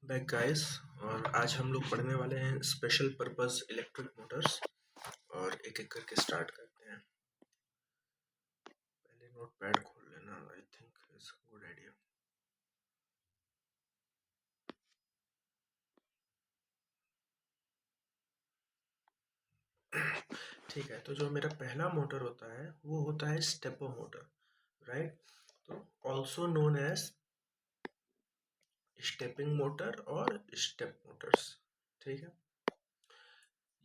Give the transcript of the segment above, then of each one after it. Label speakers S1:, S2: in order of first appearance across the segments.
S1: Back guys. और आज हम लोग पढ़ने वाले हैं स्पेशल पर्पस इलेक्ट्रिक मोटर्स। और एक एक करके स्टार्ट करते हैं। पहले नोट पैड खोल लेना, I think is good idea. ठीक है, तो जो मेरा पहला मोटर होता है वो होता है स्टेपर मोटर, राइट। तो also known as stepping motor और स्टेप मोटर्स। ठीक है,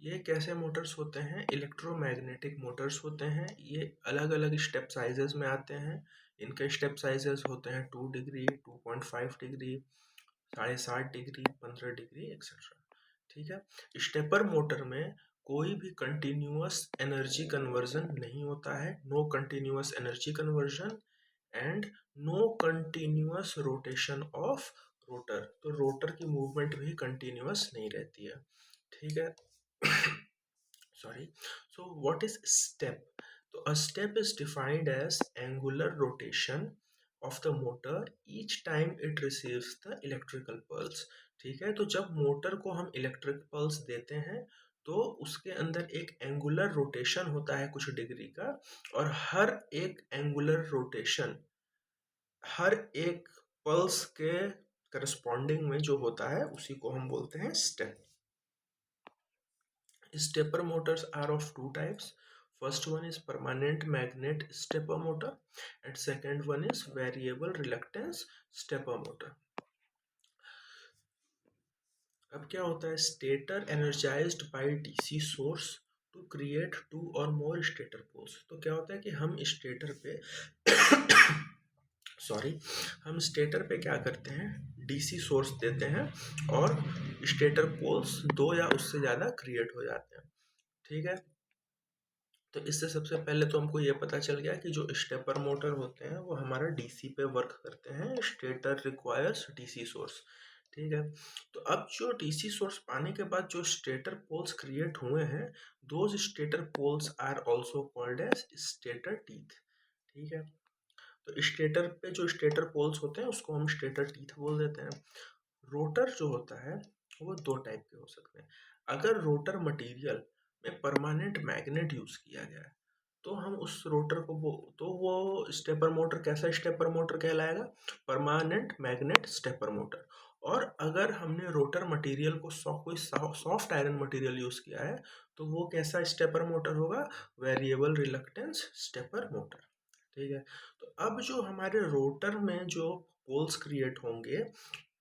S1: ये कैसे मोटर्स होते हैं? इलेक्ट्रोमैग्नेटिक मोटर्स होते हैं। ये अलग अलग स्टेप साइजेस में आते हैं। इनके स्टेप साइजेस होते हैं 2 degree, 2.5 degree, 7.5 degree, 15 degree etcetera. ठीक है, स्टेपर मोटर में कोई भी कंटिन्यूअस एनर्जी कन्वर्जन नहीं होता है। No continuous energy conversion and no continuous rotation of rotor. तो रोटर की मूवमेंट भी कंटिन्यूअस नहीं रहती है। ठीक है। Sorry. So what is step? So a step is defined as angular rotation of the motor each time it receives the electrical pulse. ठीक है, तो जब मोटर को हम इलेक्ट्रिक पल्स देते हैं तो उसके अंदर एक एंगुलर रोटेशन होता है कुछ डिग्री का, और हर एक एंगुलर रोटेशन हर एक पल्स के करस्पॉन्डिंग में जो होता है उसी को हम बोलते हैं step. Stepper motors are of two types. First one is permanent magnet stepper motor and second one is variable reluctance stepper motor. अब क्या होता है? Stator energized by DC source to create two और मोर स्टेटर पोल्स। तो क्या होता है कि हम स्टेटर पे हम स्टेटर पे क्या करते हैं? डीसी सोर्स देते हैं और स्टेटर पोल्स दो या उससे ज़्यादा क्रिएट हो जाते हैं। ठीक है, तो इससे सबसे पहले तो हमको ये पता चल गया कि जो स्टेपर मोटर होते हैं वो हमारा डीसी पे वर्क करते हैं। Stator requires DC source. ठीक है, तो अब जो डीसी सोर्स पाने के बाद जो स्टेटर पोल्स क्रिएट हुए हैं, those stator poles are also called as stator teeth. ठीक है, तो स्टेटर पे जो स्टेटर पोल्स होते हैं उसको हम स्टेटर टीथ बोल देते हैं। रोटर जो होता है वो दो टाइप के हो सकते हैं। अगर रोटर मटेरियल में परमानेंट मैग्नेट यूज किया गया है तो हम उस रोटर को वो स्टेपर मोटर कैसा स्टेपर मोटर कहलाएगा? Permanent magnet stepper motor. और अगर हमने रोटर मटेरियल को कोई सॉफ्ट आयरन मटेरियल यूज किया है तो वो कैसा स्टेपर मोटर होगा? Variable reluctance stepper motor. ठीक है, तो अब जो हमारे रोटर में जो पोल्स क्रिएट होंगे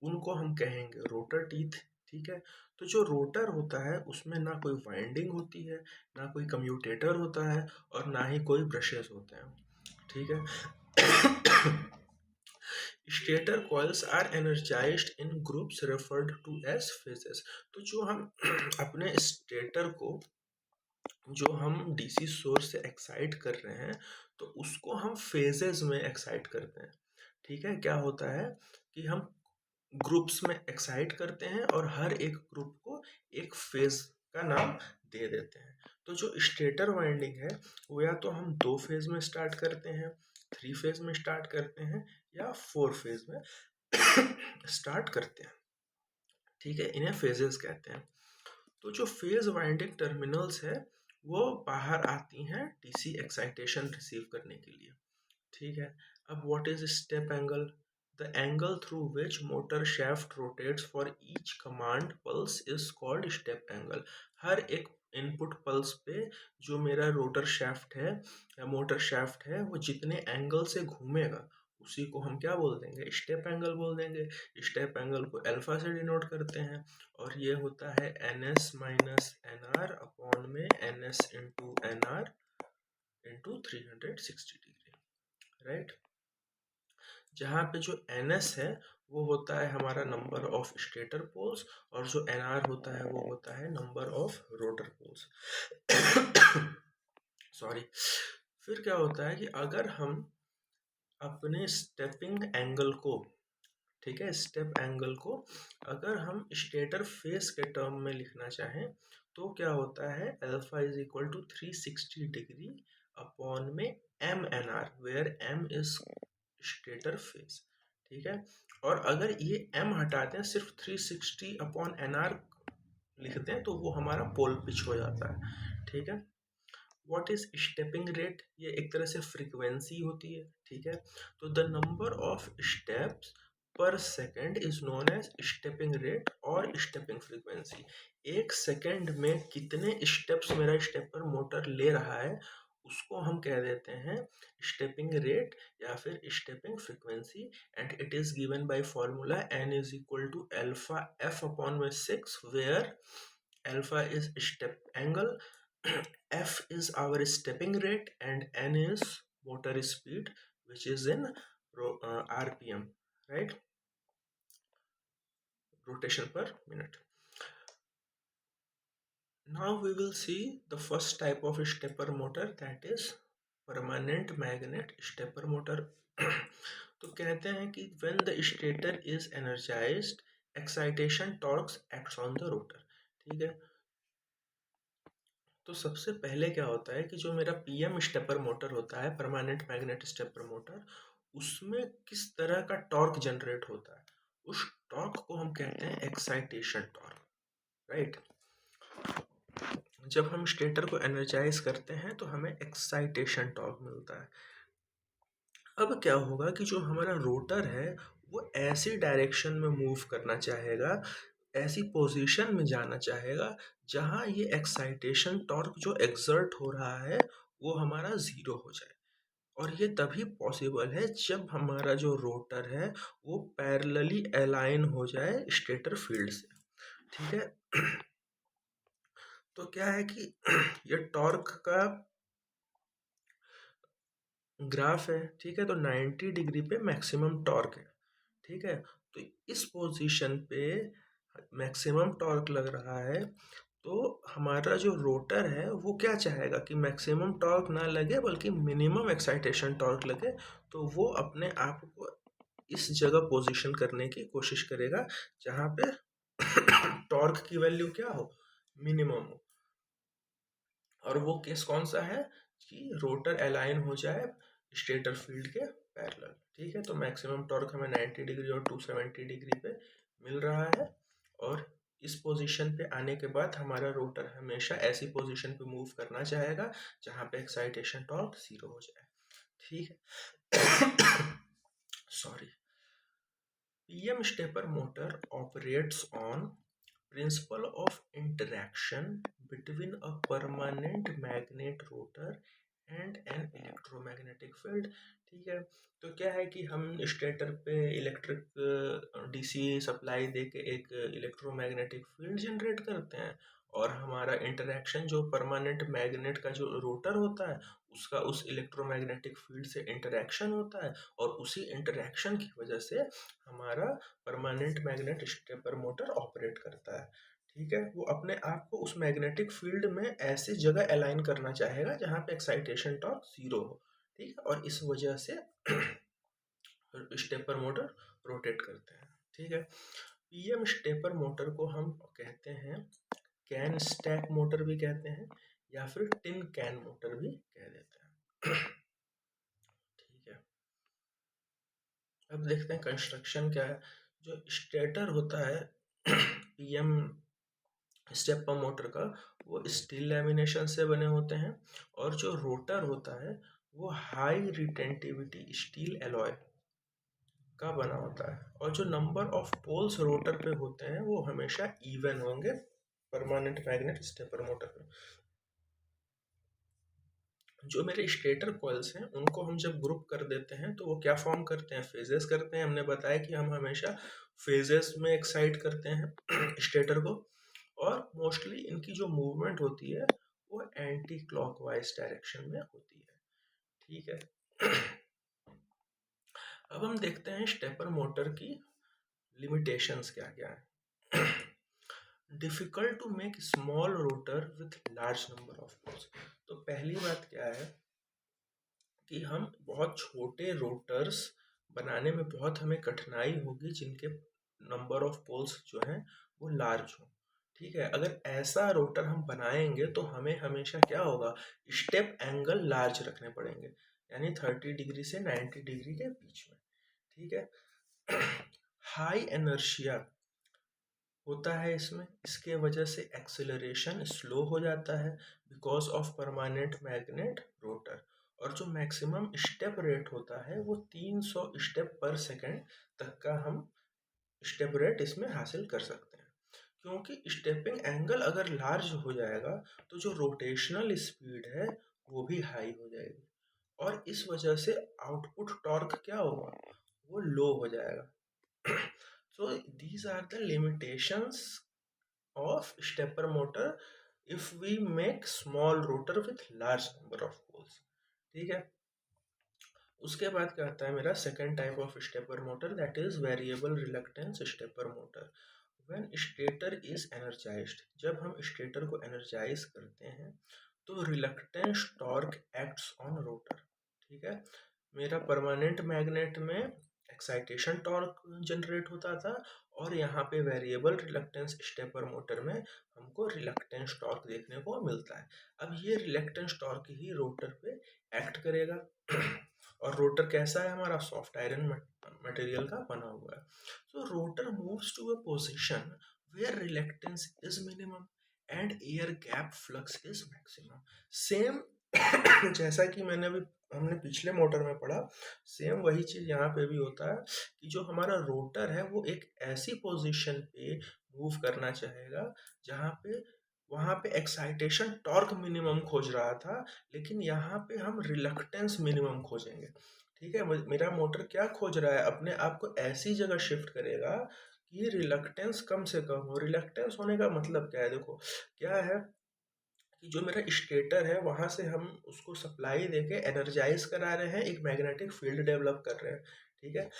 S1: उनको हम कहेंगे रोटर टीथ। ठीक है, तो जो रोटर होता है उसमें ना कोई वाइंडिंग होती है, ना कोई कम्यूटेटर होता है और ना ही कोई ब्रशेस होते हैं। ठीक है, stator coils are energized in groups referred to as phases. तो जो हम अपने स्टेटर को जो हम डीसी सोर्स से एक्साइट कर रहे हैं तो उसको हम फेजेस में एक्साइट करते हैं। ठीक है, क्या होता है कि हम ग्रुप्स में एक्साइट करते हैं और हर एक ग्रुप को एक फेज का नाम दे देते हैं। तो जो स्टेटर वाइंडिंग है वो या तो हम 2 फेज में स्टार्ट करते हैं, 3 फेज में स्टार्ट करते हैं या 4 फेज में स्टार्ट करते हैं। ठीक है, इन्हें फेजेस कहते हैं। तो जो फेज वाइंडिंग टर्मिनल्स है वो बाहर आती हैं डीसी एक्साइटेशन रिसीव करने के लिए। ठीक है, अब what is step angle? The angle through which motor shaft rotates for each command pulse is called step angle. हर एक इनपुट पल्स पे जो मेरा रोटर शाफ्ट है या मोटर शाफ्ट है वो जितने एंगल से घूमेगा उसी को हम क्या बोल देंगे? स्टेप एंगल बोल देंगे। स्टेप एंगल को अल्फा से डिनोट करते हैं और ये होता है N S minus N R upon में N S into N R into 360 degree, right. जहाँ पे जो एन एस है वो होता है हमारा नंबर ऑफ स्टेटर पोल्स और जो एन आर होता है वो होता है number of rotor poles. Sorry. फिर क्या होता है कि अगर हम अपने स्टेपिंग एंगल को, ठीक है, स्टेप एंगल को अगर हम स्टेटर फेस के टर्म में लिखना चाहें तो क्या होता है? Alpha is equal to 360 degree upon में M N R, where M is stator face. ठीक है। और अगर ये m हटाते हैं, सिर्फ 360/nr लिखते हैं, तो वो हमारा पोल पिच हो जाता है, ठीक है। What is stepping rate? ये एक तरह से फ्रीक्वेंसी होती है, ठीक है। तो the number of steps per second is known as stepping rate और स्टेपिंग फ्रीक्वेंसी। एक सेकेंड में कितने स्टेप्स मेरा स्टेपर मोटर ले रहा है, उसको हम कह देते हैं स्टेपिंग रेट या फिर stepping frequency. And it is given by formula n is equal to alpha f/6, where alpha is step angle, f is our stepping rate, and n is motor speed, which is in rpm, right, rotation per minute. Now we will see the first type of stepper motor, that is permanent magnet stepper motor. तो कहते हैं कि when the stator is energized, excitation torques acts on the rotor, ठीक है। तो सबसे पहले क्या होता है कि जो मेरा पीएम स्टेपर मोटर होता है, परमानेंट मैग्नेट स्टेपर मोटर, उसमें किस तरह का टॉर्क जनरेट होता है, उस टॉर्क को हम कहते हैं एक्साइटेशन टॉर्क, राइट। जब हम स्टेटर को एनर्जाइज करते हैं तो हमें एक्साइटेशन टॉर्क मिलता है। अब क्या होगा कि जो हमारा रोटर है वो ऐसी डायरेक्शन में मूव करना चाहेगा, ऐसी पोजीशन में जाना चाहेगा जहां ये एक्साइटेशन टॉर्क जो एक्सर्ट हो रहा है वो हमारा ज़ीरो हो जाए। और ये तभी पॉसिबल है जब हमारा जो रोटर है वो पैरेलली अलाइन हो जाए स्टेटर फील्ड से, ठीक है। तो क्या है कि ये टॉर्क का ग्राफ है, ठीक है। तो 90 डिग्री पे मैक्सिमम टॉर्क है, ठीक है। तो इस पोजीशन पे मैक्सिमम टॉर्क लग रहा है, तो हमारा जो रोटर है वो क्या चाहेगा कि मैक्सिमम टॉर्क ना लगे बल्कि मिनिमम एक्साइटेशन टॉर्क लगे। तो वो अपने आप को इस जगह पोजीशन करने की कोशिश करेगा जहाँ पे टॉर्क की वैल्यू क्या हो, मिनिमम हो। और वो केस कौन सा है कि रोटर अलाइन हो जाए स्टेटर फील्ड के पैरेलल, ठीक है। तो मैक्सिमम टॉर्क हमें 90 डिग्री और 270 डिग्री पे मिल रहा है। और इस पोजीशन पे आने के बाद हमारा रोटर हमेशा ऐसी पोजीशन पे मूव करना चाहेगा जहाँ पे एक्साइटेशन टॉर्क जीरो हो जाए, ठीक है। Sorry. PM stepper motor operates on principle of interaction between a permanent magnet rotor and an electromagnetic field, ठीक है। तो क्या है कि हम स्टेटर पे इलेक्ट्रिक डीसी सप्लाई दे के एक इलेक्ट्रोमैग्नेटिक फील्ड जनरेट करते हैं, और हमारा इंटरैक्शन जो परमानेंट मैग्नेट का जो रोटर होता है उसका उस इलेक्ट्रोमैग्नेटिक फील्ड से इंटरैक्शन होता है, और उसी इंटरैक्शन की वजह से हमारा permanent magnet stepper motor operate करता है, ठीक है। वो अपने आप को उस मैग्नेटिक फील्ड में ऐसी जगह अलाइन करना चाहेगा जहाँ पे एक्साइटेशन टॉर्क जीरो हो, ठीक है। और इस वजह से स्टेपर मोटर रोटेट करते हैं, ठीक है। पीएम स्टेपर मोटर को हम कहते हैं कैन स्टैक मोटर भी कहते हैं, या फिर टिन कैन मोटर भी कह देते हैं, ठीक है। अब देखते हैं कंस्ट्रक्शन क्या है। जो स्टेटर होता है पीएम स्टेपर मोटर का, वो स्टील लैमिनेशन से बने होते हैं, और जो रोटर होता है वो हाई रिटेंटिविटी स्टील एलॉय का बना होता है, और जो नंबर ऑफ पोल्स रोटर पे होते हैं वो हमेशा इवन होंगे परमानेंट मैग्नेट स्टेपर मोटर में। जो मेरे स्टेटर कॉइल्स हैं उनको हम जब ग्रुप कर देते हैं तो वो क्या फॉर्म करते हैं, फेजेस करते हैं। हमने बताया कि हम हमेशा फेजेस में एक्साइट करते हैं स्टेटर को, और मोस्टली इनकी जो मूवमेंट होती है वो एंटी क्लॉकवाइज डायरेक्शन में होती है, ठीक है। अब हम देखते हैं स्टेपर मोटर की लिमिटेशंस क्या क्या है। Difficult to make small rotor with large number of poles. तो पहली बात क्या है कि हम बहुत छोटे रोटर्स बनाने में बहुत हमें कठिनाई होगी जिनके नंबर ऑफ पोल्स जो हैं वो लार्ज हो, ठीक है। अगर ऐसा रोटर हम बनाएंगे तो हमें हमेशा क्या होगा, स्टेप एंगल लार्ज रखने पड़ेंगे, यानी 30 डिग्री से 90 डिग्री के बीच में, ठीक है। हाई एनर्शिया होता है इसमें, इसके वजह से एक्सेलरेशन स्लो हो जाता है because of permanent magnet rotor. और जो मैक्सिमम स्टेप रेट होता है वो 300 स्टेप पर सेकेंड तक का हम स्टेप रेट इसमें हासिल कर सकते हैं। क्योंकि स्टेपिंग एंगल अगर लार्ज हो जाएगा तो जो रोटेशनल स्पीड है वो भी हाई हो जाएगी, और इस वजह से आउटपुट टॉर्क क्या होगा, वो लो हो जाएगा। So these are the limitations of stepper motor if we make small rotor with large number of poles। ठीक है, उसके बाद क्या आता है मेरा second type of stepper motor, that is variable reluctance stepper motor. When stator is energised, जब हम स्टेटर को एनर्जाइज करते हैं तो reluctance torque acts on rotor. ठीक है, मेरा परमानेंट मैग्नेट में एक्साइटेशन टॉर्क जनरेट होता था, और यहाँ पे वेरिएबल रिलक्टेंस स्टेपर मोटर में हमको रिलक्टेंस टॉर्क देखने को मिलता है। अब ये रिलक्टेंस टॉर्क ही रोटर पे एक्ट करेगा। और रोटर कैसा है हमारा, सॉफ्ट आयरन मटेरियल का बना हुआ है। So rotor moves to a position where reluctance is minimum and air gap flux is maximum. Same जैसा कि हमने पिछले मोटर में पढ़ा, सेम वही चीज यहाँ पे भी होता है कि जो हमारा रोटर है वो एक ऐसी पोजीशन पे मूव करना चाहेगा जहाँ पे, वहाँ पे एक्साइटेशन टॉर्क मिनिमम खोज रहा था, लेकिन यहाँ पे हम रिलक्टेंस मिनिमम खोजेंगे। ठीक है, मेरा मोटर क्या खोज रहा है, अपने आप को ऐसी जगह शिफ्ट करेगा कि रिलक्टेंस कम से कम हो। रिलक्टेंस होने का मतलब क्या है, देखो क्या है कि जो मेरा स्टेटर है वहां से हम उसको सप्लाई देके एनर्जाइज करा रहे हैं, एक मैग्नेटिक फील्ड डेवलप कर रहे हैं। ठीक है,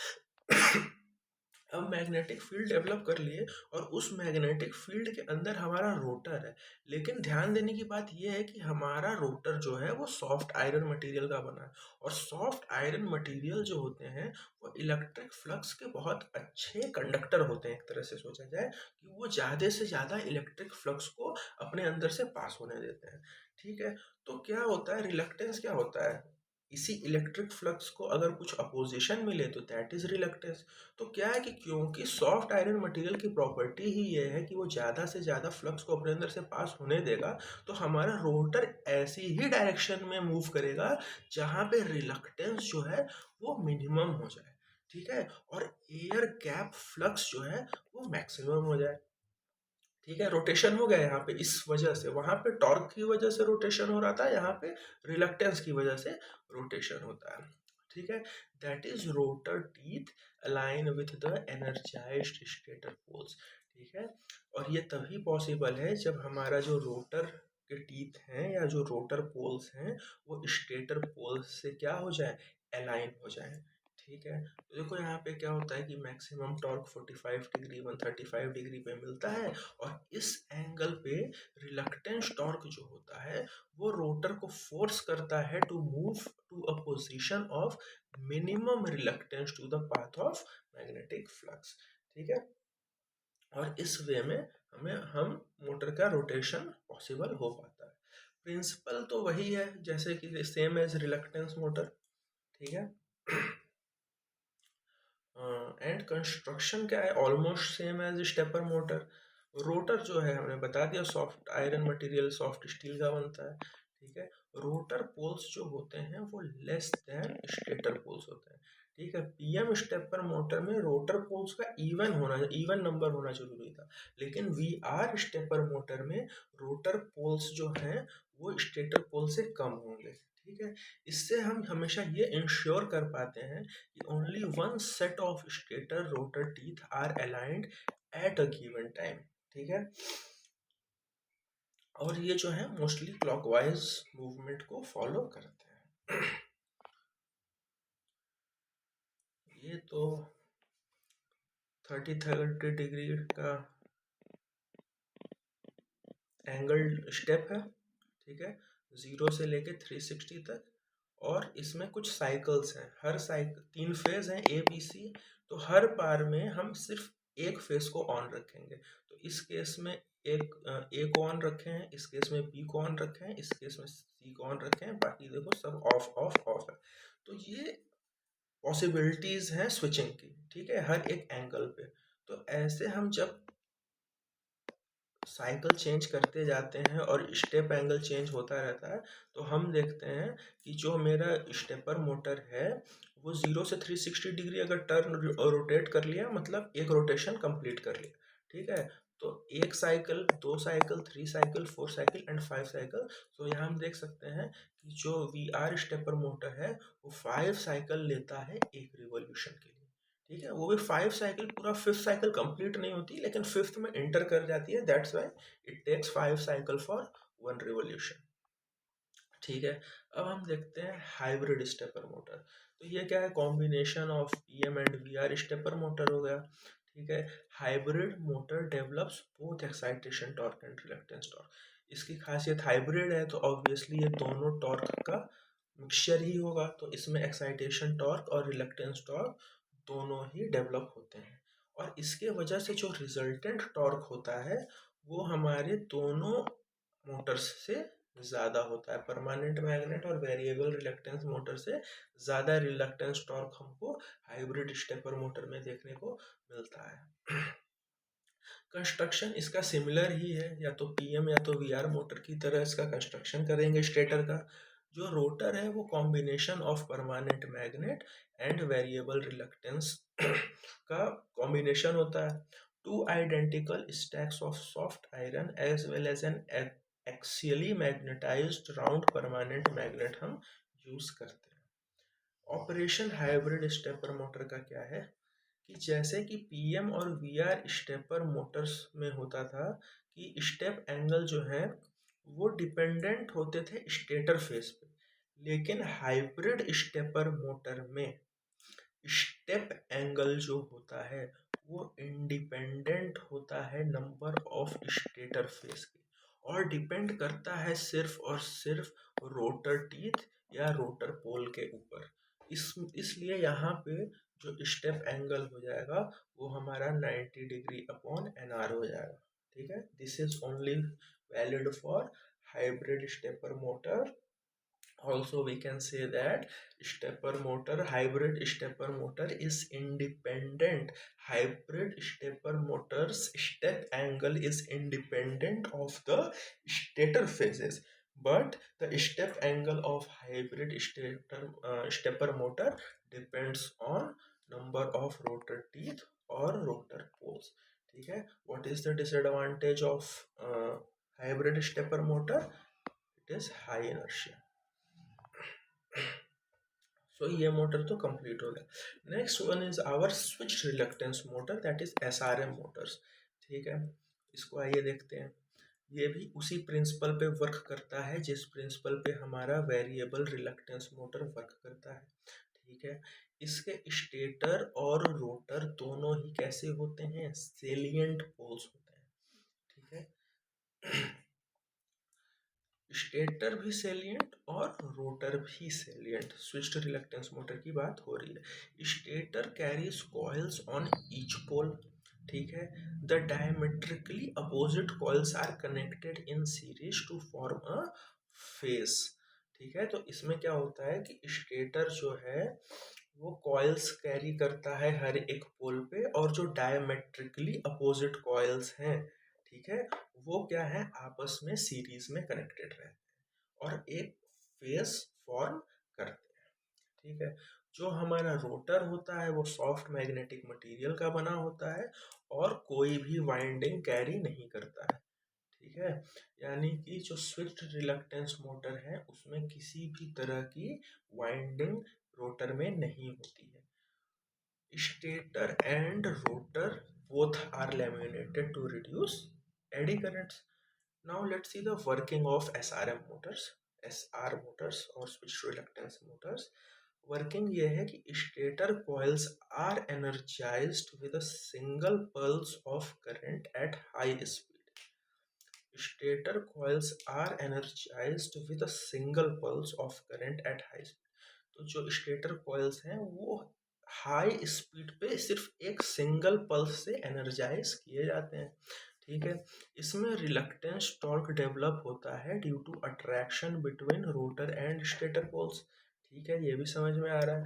S1: अब मैग्नेटिक फील्ड डेवलप कर लिए और उस मैग्नेटिक फील्ड के अंदर हमारा रोटर है। लेकिन ध्यान देने की बात यह है कि हमारा रोटर जो है वो सॉफ्ट आयरन मटेरियल का बना है, और सॉफ्ट आयरन मटेरियल जो होते हैं वो इलेक्ट्रिक फ्लक्स के बहुत अच्छे कंडक्टर होते हैं। एक तरह से सोचा जाए कि वो ज़्यादा से ज़्यादा इलेक्ट्रिक फ्लक्स को अपने अंदर से पास होने देते हैं। ठीक है, तो क्या होता है, रिलक्टेंस क्या होता है, इसी इलेक्ट्रिक फ्लक्स को अगर कुछ अपोजिशन मिले तो दैट इज रिलक्टेंस। तो क्या है कि क्योंकि सॉफ्ट आयरन मटेरियल की प्रॉपर्टी ही ये है कि वो ज़्यादा से ज़्यादा फ्लक्स को अपने अंदर से पास होने देगा, तो हमारा रोटर ऐसी ही डायरेक्शन में मूव करेगा जहाँ पे रिलक्टेंस जो है वो मिनिमम हो जाए। ठीक है, और एयर गैप फ्लक्स जो है वो मैक्सिमम हो जाए। ठीक है, रोटेशन हो गया यहाँ पे, इस वजह से वहां पे टॉर्क की वजह से रोटेशन हो रहा था, यहाँ पे रिलक्टेंस की वजह से रोटेशन होता है। ठीक है, that is rotor teeth align with the energized stator poles. ठीक है, और ये तभी पॉसिबल है जब हमारा जो रोटर के टीथ हैं या जो रोटर पोल्स हैं वो स्टेटर पोल्स से क्या हो जाए, अलाइन हो जाए। ठीक है, तो देखो यहाँ पे क्या होता है कि मैक्सिमम टॉर्क 45 डिग्री 135 डिग्री पे मिलता है, और इस एंगल पे रिलक्टेंस टॉर्क जो होता है वो रोटर को फोर्स करता है to move to a position of minimum reluctance to the path of magnetic flux. ठीक है, और इस वे में हम मोटर का रोटेशन पॉसिबल हो पाता है। प्रिंसिपल तो वही है जैसे कि सेम एज रिलक्टेंस मोटर। ठीक है, एंड कंस्ट्रक्शन क्या है, almost same as stepper motor. Rotor जो है हमने बता दिया soft iron material soft steel का बनता है। ठीक है, रोटर पोल्स जो होते हैं वो लेस देन स्टेटर पोल्स होते हैं। ठीक है, पीएम स्टेपर मोटर में रोटर पोल्स का इवन नंबर होना जरूरी था, लेकिन वी आर स्टेपर मोटर में रोटर पोल्स जो हैं वो स्टेटर पोल से कम होंगे। ठीक है, इससे हम हमेशा ये इंश्योर कर पाते हैं कि only one set of stator rotor teeth are aligned at a given time। ठीक है, और ये जो है मोस्टली क्लॉकवाइज मूवमेंट को फॉलो करते हैं। ये तो 30 डिग्री का एंगल स्टेप है। ठीक है, 0 से लेके 360 तक, और इसमें कुछ साइकिल्स हैं, हर साइकिल 3 फेज हैं ए बी सी, तो हर बार में हम सिर्फ एक फेज को ऑन रखेंगे। तो इस केस में एक ए को ऑन रखे हैं, इस केस में बी को ऑन रखे हैं, इस केस में सी को ऑन रखे हैं, बाकी देखो सब ऑफ ऑफ ऑफ है। तो ये पॉसिबिलिटीज हैं स्विचिंग की, ठीक है, हर एक एंगल पे। तो ऐसे हम जब साइकिल चेंज करते जाते हैं और स्टेप एंगल चेंज होता रहता है, तो हम देखते हैं कि जो मेरा स्टेपर मोटर है वो 0 से 360 डिग्री अगर टर्न रोटेट कर लिया, मतलब एक रोटेशन कंप्लीट कर लिया, ठीक है। तो एक cycle, 2 cycle, 3 cycle, 4 cycle and 5 cycle. तो यहाँ हम देख सकते हैं कि जो VR स्टेपर मोटर है वो 5 साइकिल लेता है एक रिवॉल्यूशन के लिए, ठीक है। वो भी 5 साइकिल, पूरा 5th साइकिल कंप्लीट नहीं होती, लेकिन 5th में एंटर कर जाती है, that's why it takes 5 cycle for 1 revolution, ठीक है। अब हम देखते हैं हाइब्रिड स्टेपर मोटर। तो ये क्या है, combination of PM and VR stepper motor हो गया, ठीक है। Hybrid motor develops both excitation torque and reluctance torque. इसकी खासियत हाइब्रिड है तो ऑब्वियसली ये दोनों टॉर्क का मिक्सचर ही होगा, तो इसमें एक्साइटेशन टॉर्क और रिलक्टेंस टॉर्क दोनों ही डेवलप होते हैं। और इसके वजह से जो रिजल्टेंट टॉर्क होता है वो हमारे दोनों मोटर्स से ज़्यादा होता है। परमानेंट मैग्नेट और वेरिएबल रिलक्टेंस मोटर से ज़्यादा रिलक्टेंस टॉर्क हमको हाइब्रिड स्टेपर मोटर में देखने को मिलता है। कंस्ट्रक्शन इसका सिमिलर ही है, या तो PM या तो VR मोटर की तरह इसका कंस्ट्रक्शन करेंगे स्टेटर का। जो रोटर है वो combination of permanent magnet and variable reluctance का कॉम्बिनेशन होता है। Two identical stacks of soft iron as well as an axially magnetized round permanent magnet हम यूज करते हैं। ऑपरेशन हाइब्रिड स्टेपर मोटर का क्या है कि जैसे कि PM और VR स्टेपर मोटर्स में होता था कि स्टेप एंगल जो है वो डिपेंडेंट होते थे स्टेटर फेस पे, लेकिन हाइब्रिड स्टेपर मोटर में स्टेप एंगल जो होता है वो इंडिपेंडेंट होता है नंबर ऑफ स्टेटर फेस के, और डिपेंड करता है सिर्फ और सिर्फ रोटर टीथ या रोटर पोल के ऊपर। इसलिए यहाँ पे जो स्टेप एंगल हो जाएगा वो हमारा 90 डिग्री अपॉन NR हो जाएगा, ठीक है। This is only valid for hybrid stepper motor. Also we can say that hybrid stepper motor is independent. Hybrid stepper motor's step angle is independent of the stator phases, but the step angle of hybrid stepper motor depends on number of rotor teeth or rotor poles, ठीक है। What is the disadvantage of hybrid stepper motor? It is high inertia. So ये motor तो complete हो गया। Next one is our switch reluctance motor, that is SRM motors, ठीक है। इसको आइए देखते हैं। ये भी उसी प्रिंसिपल पे वर्क करता है जिस प्रिंसिपल पे हमारा वेरिएबल रिलक्टेंस मोटर वर्क करता है, ठीक है। इसके स्टेटर और रोटर दोनों ही कैसे होते हैं, सेलिएंट पोल्स होते हैं, ठीक है। स्टेटर भी सेलिएंट और रोटर भी सेलिएंट। स्विच्ड रिलक्टेंस मोटर की बात हो रही है। Stator carries coils on each pole, ठीक है। The diametrically opposite coils are connected in series to form a phase, ठीक है। तो इसमें क्या होता है कि स्टेटर जो है वो कॉइल्स कैरी करता है हर एक पोल पे, और जो डायमेट्रिकली अपोजिट कॉइल्स हैं, ठीक है, वो क्या है, आपस में सीरीज में कनेक्टेड रहते हैं और एक फेस फॉर्म करते हैं, ठीक है। जो हमारा रोटर होता है वो सॉफ्ट मैग्नेटिक मटेरियल का बना होता है और कोई भी वाइंडिंग कैरी नहीं करता है, ठीक है। यानी कि जो स्विच्ड रिलक्टेंस मोटर है उसमें किसी भी तरह की वाइंडिंग रोटर में नहीं होती है। Stator and rotor both are laminated to reduce eddy currents. Now let's see the working of SRM motors, SR motors or switched reluctance motors. Working ये है कि stator coils are energized with a single pulse of current at high speed. Stator coils are energized with a single pulse of current at high speed. तो जो stator coils हैं वो high speed पे सिर्फ एक सिंगल पल्स से energise किए जाते हैं, ठीक है। इसमें रिलक्टेंस टॉर्क डेवलप होता है due to attraction between rotor and stator poles, ठीक है, ये भी समझ में आ रहा है।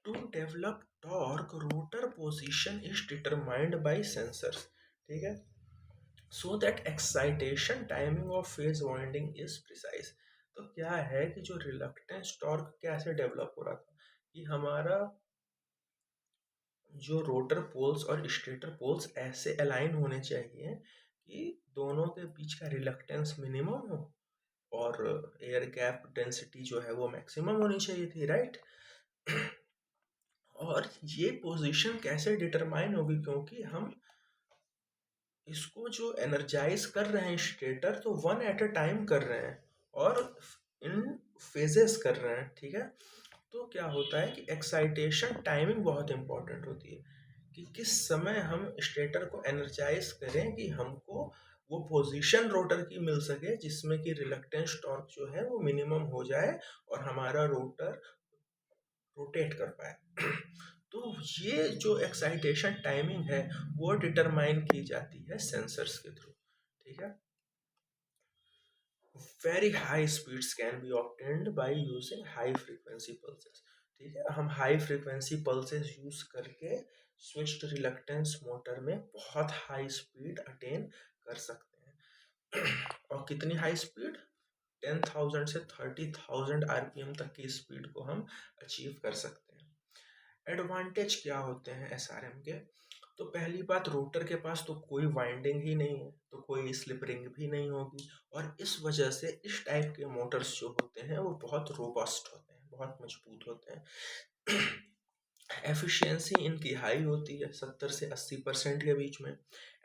S1: To develop torque rotor position is determined by sensors, ठीक है, so that excitation timing of phase winding is precise. तो क्या है कि जो रिलक्टेंस टॉर्क कैसे डेवलप हो रहा था कि हमारा जो रोटर पोल्स और स्टेटर पोल्स ऐसे अलाइन होने चाहिए कि दोनों के बीच का रिलक्टेंस मिनिमम हो और एयर गैप डेंसिटी जो है वो मैक्सिमम होनी चाहिए थी, राइट। और ये पोजीशन कैसे डिटरमाइन होगी, क्योंकि हम इसको जो एनर्जाइज कर रहे हैं स्टेटर तो वन एट अ टाइम कर रहे हैं और इन फेजेस कर रहे हैं, ठीक है। तो क्या होता है कि एक्साइटेशन टाइमिंग बहुत इंपॉर्टेंट होती है कि किस समय हम स्टेटर को एनर्जाइज करें कि हमको वो पोजीशन रोटर की मिल सके जिसमें कि रिलक्टेंस टॉर्क जो है वो मिनिमम हो जाए और हमारा रोटर रोटेट कर पाए। तो ये जो एक्साइटेशन टाइमिंग है वो डिटरमाइन की जाती है सेंसर्स के थ्रू, ठीक है। Very high speeds can be obtained by using high frequency pulses, ठीक है। हम हाई फ्रीक्वेंसी पल्सेस यूज करके स्विच्ड रिलक्टेंस मोटर में बहुत हाई स्पीड अटेन कर सकते हैं। और कितनी हाई स्पीड, 10,000 से 30,000 आरपीएम तक की स्पीड को हम अचीव कर सकते हैं। एडवांटेज क्या होते हैं एसआरएम के, तो पहली बात रोटर के पास तो कोई वाइंडिंग ही नहीं है, तो कोई स्लिप रिंग भी नहीं होगी और इस वजह से इस टाइप के मोटर्स जो होते हैं वो बहुत रोबस्ट होते हैं, बहुत मजबूत होते हैं। एफिशिएंसी इनकी हाई होती है 70 से 80% के बीच में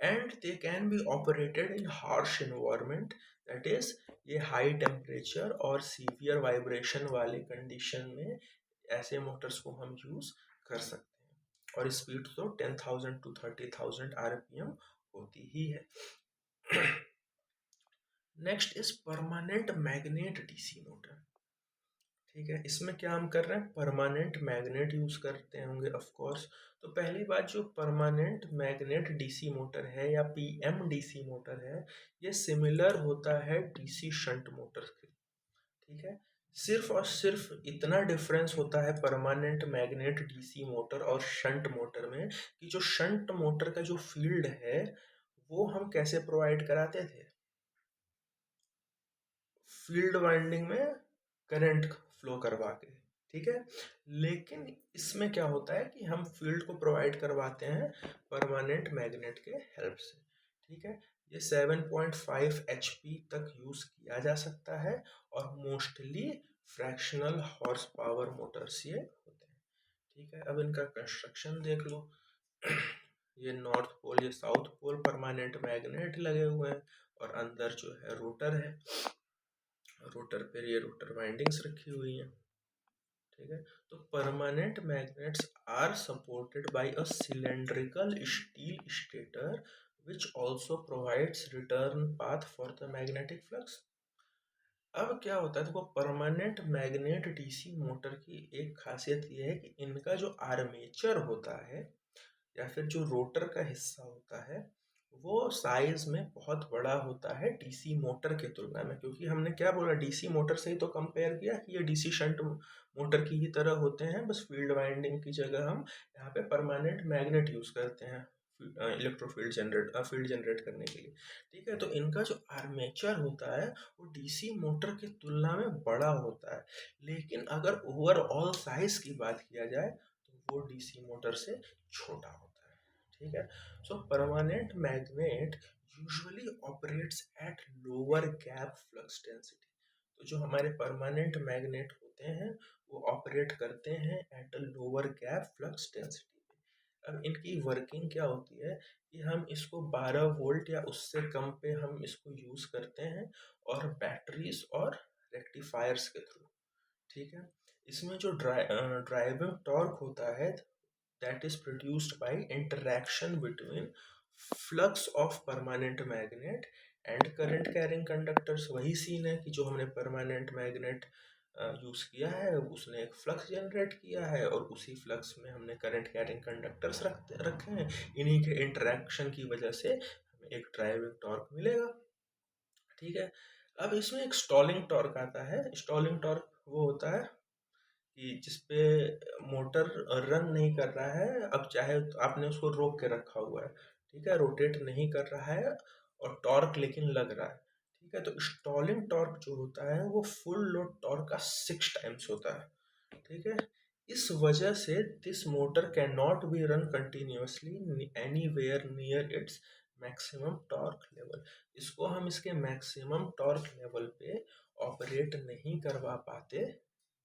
S1: and they can be operated in harsh environment, that is ये हाई टेम्परेचर और सीवियर वाइब्रेशन वाले कंडीशन में ऐसे मोटर्स को हम यूज कर सकते हैं और स्पीड तो 10,000 टू 30,000 आरपीएम होती ही है। Next is permanent magnet DC motor, ठीक है। इसमें क्या हम कर रहे हैं, परमानेंट मैग्नेट यूज करते होंगे ऑफ कोर्स। तो पहली बात, जो परमानेंट मैग्नेट डीसी मोटर है या पीएम डीसी मोटर है ये सिमिलर होता है डीसी शंट मोटर के, ठीक है। सिर्फ और सिर्फ इतना डिफरेंस होता है परमानेंट मैग्नेट डीसी मोटर और शंट मोटर में कि जो शंट मोटर का जो फील्ड है वो हम कैसे प्रोवाइड कराते थे, फील्ड वाइंडिंग में करंट फ्लो करवा के, ठीक है। लेकिन इसमें क्या होता है कि हम फील्ड को प्रोवाइड करवाते हैं परमानेंट मैग्नेट के हेल्प से, ठीक है। ये 7.5 HP तक यूज किया जा सकता है और mostly fractional horse power Motors ये होते हैं, ठीक है। अब इनका कंस्ट्रक्शन देख लो। ये नॉर्थ पोल, ये साउथ पोल परमानेंट मैग्नेट लगे हुए हैं और अंदर जो है रोटर है, रोटर पर ये रोटर वाइंडिंग्स रखी हुई हैं, ठीक है। तो permanent magnets are supported by a cylindrical steel stator which also provides return path for the magnetic flux। अब क्या होता है, देखो परमानेंट मैग्नेट डीसी मोटर की एक खासियत ये है कि इनका जो आर्मेचर होता है या फिर जो रोटर का हिस्सा होता है वो साइज में बहुत बड़ा होता है डीसी मोटर के तुलना में, क्योंकि हमने क्या बोला, डीसी मोटर से ही तो कंपेयर किया कि ये डीसी शंट मोटर की ही तरह होते हैं, बस फील्ड वाइंडिंग की जगह हम यहाँ पे परमानेंट मैग्नेट यूज करते हैं इलेक्ट्रोफील्ड फील्ड जनरेट करने के लिए, ठीक है। तो इनका जो आर्मेचर होता है वो डीसी मोटर की तुलना में बड़ा होता है, लेकिन अगर ओवरऑल साइज की बात किया जाए तो वो डीसी मोटर से छोटा होता है, ठीक है। सो permanent magnet usually operates at lower gap flux density. तो जो हमारे परमानेंट मैग्नेट होते हैं वो ऑपरेट करते हैं at a lower gap flux density पे। अब इनकी वर्किंग क्या होती है कि हम इसको 12 वोल्ट या उससे कम पे हम इसको यूज करते हैं और बैटरीज और रेक्टिफायर्स के थ्रू, ठीक है। इसमें जो ड्राइविंग टॉर्क होता है that is produced by interaction between flux of permanent magnet and current carrying conductors। वही सीन है कि जो हमने परमानेंट मैग्नेट यूज किया है उसने एक फ्लक्स जनरेट किया है और उसी फ्लक्स में हमने करंट कैरिंग कंडक्टर्स रखे हैं, इन्हीं के इंटरेक्शन की वजह से हमें एक ड्राइविंग टॉर्क मिलेगा, ठीक है। अब इसमें एक स्टॉलिंग टॉर्क आता है। स्टॉलिंग टॉर्क वो होता है कि जिस पे मोटर रन नहीं कर रहा है, अब चाहे तो आपने उसको रोक के रखा हुआ है, ठीक है, रोटेट नहीं कर रहा है और टॉर्क लेकिन लग रहा है, ठीक है, तो स्टॉलिंग टॉर्क जो होता है वो फुल लोड टॉर्क का 6 टाइम्स होता है, ठीक है। इस वजह से this motor can not be run continuously anywhere near its maximum torque level. इसको हम इसके मैक्सिमम टॉर्क लेवल पे ऑपरेट नहीं करवा पाते,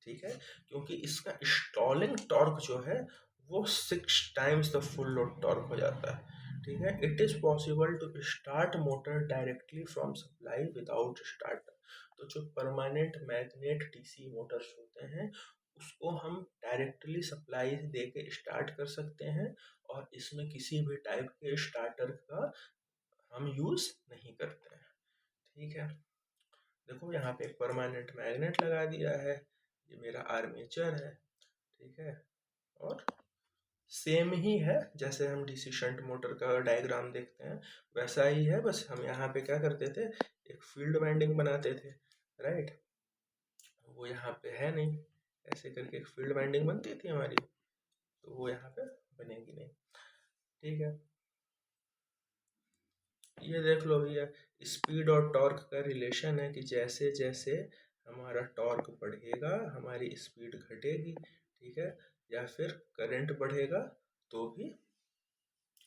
S1: ठीक है, क्योंकि इसका स्टॉलिंग टॉर्क जो है वो 6 times the full load torque हो जाता है, ठीक है। It is possible to start motor directly from supply without starter. तो जो परमानेंट मैग्नेट डीसी मोटर्स होते हैं उसको हम डायरेक्टली सप्लाई दे के स्टार्ट कर सकते हैं, और इसमें किसी भी टाइप के स्टार्टर का हम यूज़ नहीं करते हैं, ठीक है। देखो यहाँ पे एक परमानेंट मैग्नेट लगा दिया है, ये मेरा आर्मेचर है, ठीक है, और सेम ही है जैसे हम डीसी शंट मोटर का डायग्राम देखते हैं वैसा ही है, बस हम यहाँ पे क्या करते थे, एक फील्ड वाइंडिंग बनाते थे, राइट, वो यहाँ पे है नहीं, ऐसे करके एक फील्ड वाइंडिंग बनती थी हमारी, तो वो यहाँ पे बनेगी नहीं, ठीक है। ये देख लो भैया, स्पीड और टॉर्क का रिलेशन है कि जैसे जैसे हमारा टॉर्क बढ़ेगा हमारी स्पीड घटेगी, ठीक है, या फिर करंट बढ़ेगा तो भी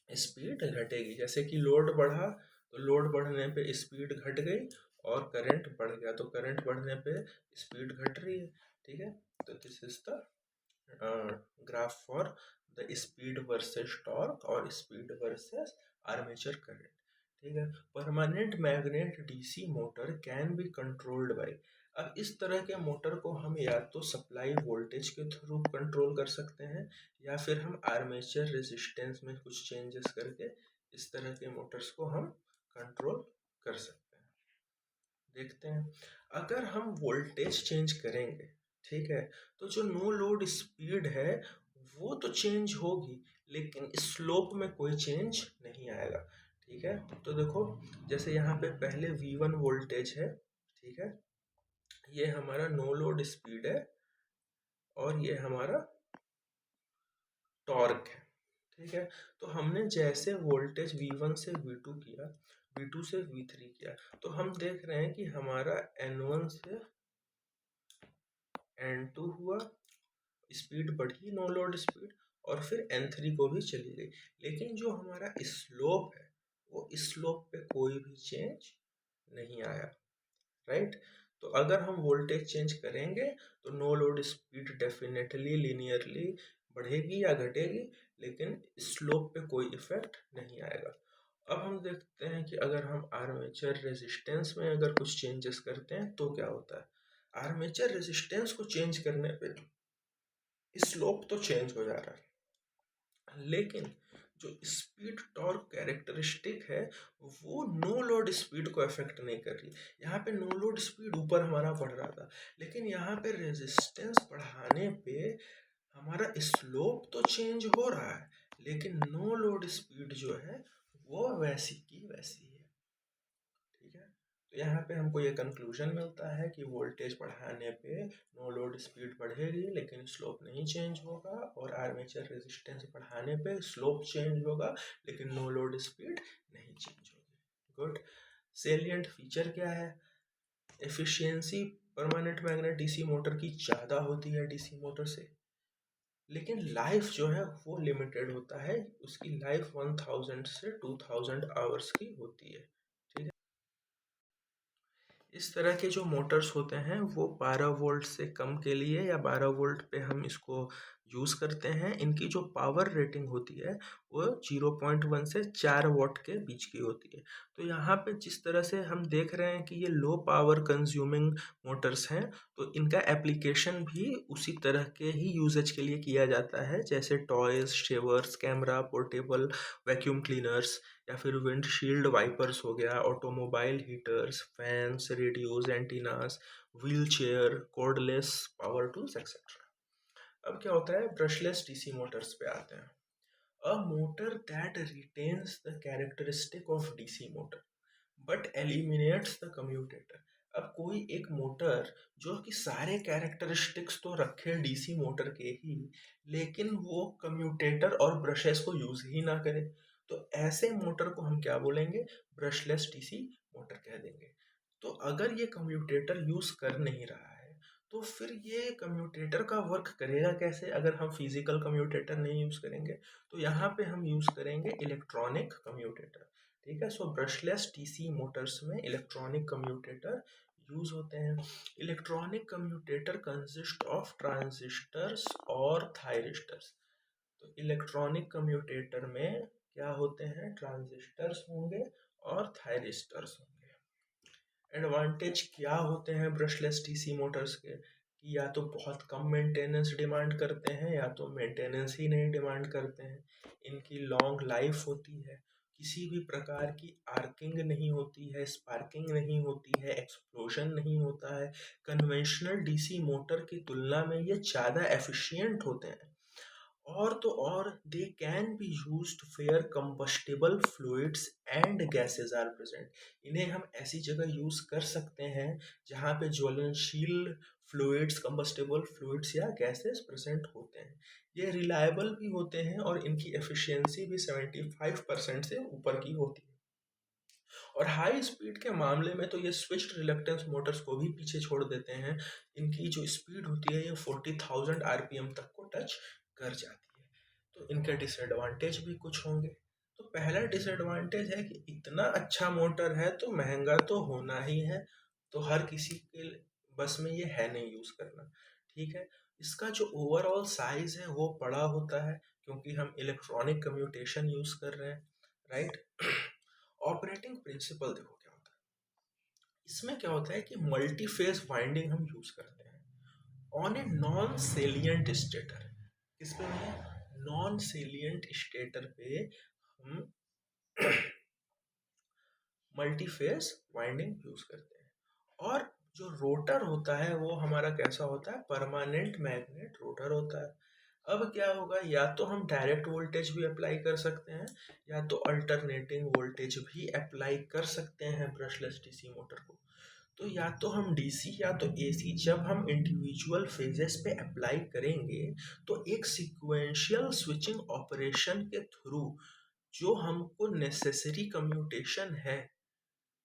S1: स्पीड घटेगी। जैसे कि लोड बढ़ा तो लोड बढ़ने पे स्पीड घट गई, और करंट बढ़ गया तो करंट बढ़ने पे स्पीड घट रही है, ठीक है। तो this is the graph for the speed versus torque और स्पीड वर्सेस आर्मेचर करंट, ठीक है। Permanent magnet DC motor can be controlled by, अब इस तरह के मोटर को हम या तो सप्लाई वोल्टेज के थ्रू कंट्रोल कर सकते हैं, या फिर हम आर्मेचर रेजिस्टेंस में कुछ चेंजेस करके इस तरह के मोटर्स को हम कंट्रोल कर सकते हैं। देखते हैं, अगर हम वोल्टेज चेंज करेंगे, ठीक है, तो जो नो लोड स्पीड है वो तो चेंज होगी, लेकिन स्लोप में कोई चेंज नहीं आएगा, ठीक है। तो देखो जैसे यहाँ पे पहले V1 वोल्टेज है, ठीक है, ये हमारा नो लोड स्पीड है और ये हमारा टॉर्क है, ठीक है। तो हमने जैसे वोल्टेज V1 से V2 किया, V2 से V3 किया, तो हम देख रहे हैं कि हमारा N1 से N2 हुआ, स्पीड बढ़ी नो लोड स्पीड, और फिर N3 को भी चली गई, लेकिन जो हमारा स्लोप है वो स्लोप पे कोई भी चेंज नहीं आया, राइट। तो अगर हम वोल्टेज चेंज करेंगे तो no load speed definitely linearly बढ़ेगी या घटेगी, लेकिन स्लोप पे कोई इफेक्ट नहीं आएगा। अब हम देखते हैं कि अगर हम आर्मेचर रेजिस्टेंस में अगर कुछ चेंजेस करते हैं तो क्या होता है। आर्मेचर रेजिस्टेंस को चेंज करने पे स्लोप तो चेंज हो जा रहा है, लेकिन जो स्पीड टॉर्क कैरेक्टरिस्टिक है वो नो लोड स्पीड को अफेक्ट नहीं कर रही। यहाँ पे नो लोड स्पीड ऊपर हमारा बढ़ रहा था, लेकिन यहाँ पे रेजिस्टेंस बढ़ाने पे हमारा स्लोप तो चेंज हो रहा है, लेकिन नो लोड स्पीड जो है वो वैसी की वैसी है, ठीक है। तो यहाँ पे हमको ये कंक्लूजन मिलता है कि वोल्टेज बढ़ाने पे नो लोड स्पीड बढ़ेगी लेकिन स्लोप नहीं चेंज होगा, और आर्मेचर रेजिस्टेंस बढ़ाने पे स्लोप चेंज होगा लेकिन नो लोड स्पीड नहीं चेंज होगी। गुड। सेलिएंट फीचर क्या है, efficiency permanent magnet DC motor की ज़्यादा होती है डीसी मोटर से, लेकिन लाइफ जो है वो लिमिटेड होता है, उसकी लाइफ 1000 से 2000 आवर्स की होती है, ठीक है। इस तरह के जो मोटर्स होते हैं वो 12 वोल्ट से कम के लिए या 12 वोल्ट पे हम इसको यूज़ करते हैं। इनकी जो पावर रेटिंग होती है वो 0.1 से 4 वॉट के बीच की होती है। तो यहाँ पे जिस तरह से हम देख रहे हैं कि ये लो पावर कंज्यूमिंग मोटर्स हैं, तो इनका एप्लीकेशन भी उसी तरह के ही यूजेज के लिए किया जाता है, जैसे toys, shavers, camera, portable vacuum cleaners, या फिर विंडशील्ड वाइपर्स हो गया, automobile heaters, fans, radios, antennas, wheel chair, cordless power tools etcetera. अब क्या होता है, ब्रशलेस डीसी मोटर्स पे आते हैं। A motor that retains the characteristic of DC motor but eliminates the commutator. अब कोई एक मोटर जो कि सारे कैरेक्टरिस्टिक्स तो रखे डीसी मोटर के ही, लेकिन वो कम्यूटेटर और ब्रशेस को यूज ही ना करे, तो ऐसे मोटर को हम क्या बोलेंगे? ब्रशलेस डीसी मोटर कह देंगे। तो अगर ये कम्यूटेटर यूज कर नहीं रहा है, तो फिर ये कम्यूटेटर का वर्क करेगा कैसे? अगर हम फिजिकल कम्यूटेटर नहीं यूज करेंगे, तो यहाँ पे हम यूज करेंगे इलेक्ट्रॉनिक कम्यूटेटर। ठीक है, सो ब्रशलेस डीसी मोटर्स में इलेक्ट्रॉनिक कम्यूटेटर यूज होते हैं। Electronic commutator consist of transistors और थायरिस्टर्स। तो इलेक्ट्रॉनिक कम्यूटेटर में क्या होते हैं? ट्रांजिस्टर्स होंगे और थायरिस्टर्स होंगे। एडवांटेज क्या होते हैं ब्रशलेस डीसी मोटर्स के? कि या तो बहुत कम मेंटेनेंस डिमांड करते हैं, या तो मेंटेनेंस ही नहीं डिमांड करते हैं। इनकी लॉन्ग लाइफ होती है, किसी भी प्रकार की आर्किंग नहीं होती है, स्पार्किंग नहीं होती है, एक्सप्लोजन नहीं होता है। कन्वेंशनल डीसी मोटर की तुलना में ये ज़्यादा एफिशिएंट होते हैं। और तो और they can be used where combustible fluids and gases are present. इन्हें हम ऐसी जगह यूज कर सकते हैं जहाँ पे ज्वलनशील फ्लूइड्स, कंबस्टिबल फ्लूइड्स या गैसेस प्रेजेंट होते हैं। ये रिलायबल भी होते हैं और इनकी एफिशिएंसी भी 75% से ऊपर की होती है। और हाई स्पीड के मामले में तो ये स्विच्ड रिलक्टेंस मोटर्स को भी पीछे छोड़ देते हैं। इनकी जो स्पीड होती है ये 40,000 आरपीएम तक को टच कर जाती है। तो इनके डिसएडवांटेज भी कुछ होंगे। तो पहला डिसएडवांटेज है कि इतना अच्छा मोटर है तो महंगा तो होना ही है, तो हर किसी के बस में ये है नहीं यूज करना। ठीक है, इसका जो ओवरऑल साइज है वो बड़ा होता है, क्योंकि हम इलेक्ट्रॉनिक कम्यूटेशन यूज कर रहे हैं, राइट। ऑपरेटिंग प्रिंसिपल देखो क्या होता है। इसमें क्या होता है कि मल्टी फेज वाइंडिंग हम यूज करते हैं on a non salient stator. किस पे है? नॉन सेलियंट स्टेटर पे हम मल्टी फेज वाइंडिंग यूज करते हैं। और जो रोटर होता है वो हमारा कैसा होता है? परमानेंट मैग्नेट रोटर होता है। अब क्या होगा? या तो हम डायरेक्ट वोल्टेज भी अप्लाई कर सकते हैं, या तो अल्टरनेटिंग वोल्टेज भी अप्लाई कर सकते हैं ब्रशलेस डीसी मोटर को। तो या तो हम डीसी या तो एसी जब हम इंडिविजुअल फेजेस पे अप्लाई करेंगे, तो एक सिक्वेंशियल स्विचिंग ऑपरेशन के थ्रू जो हमको नेसेसरी कम्यूटेशन है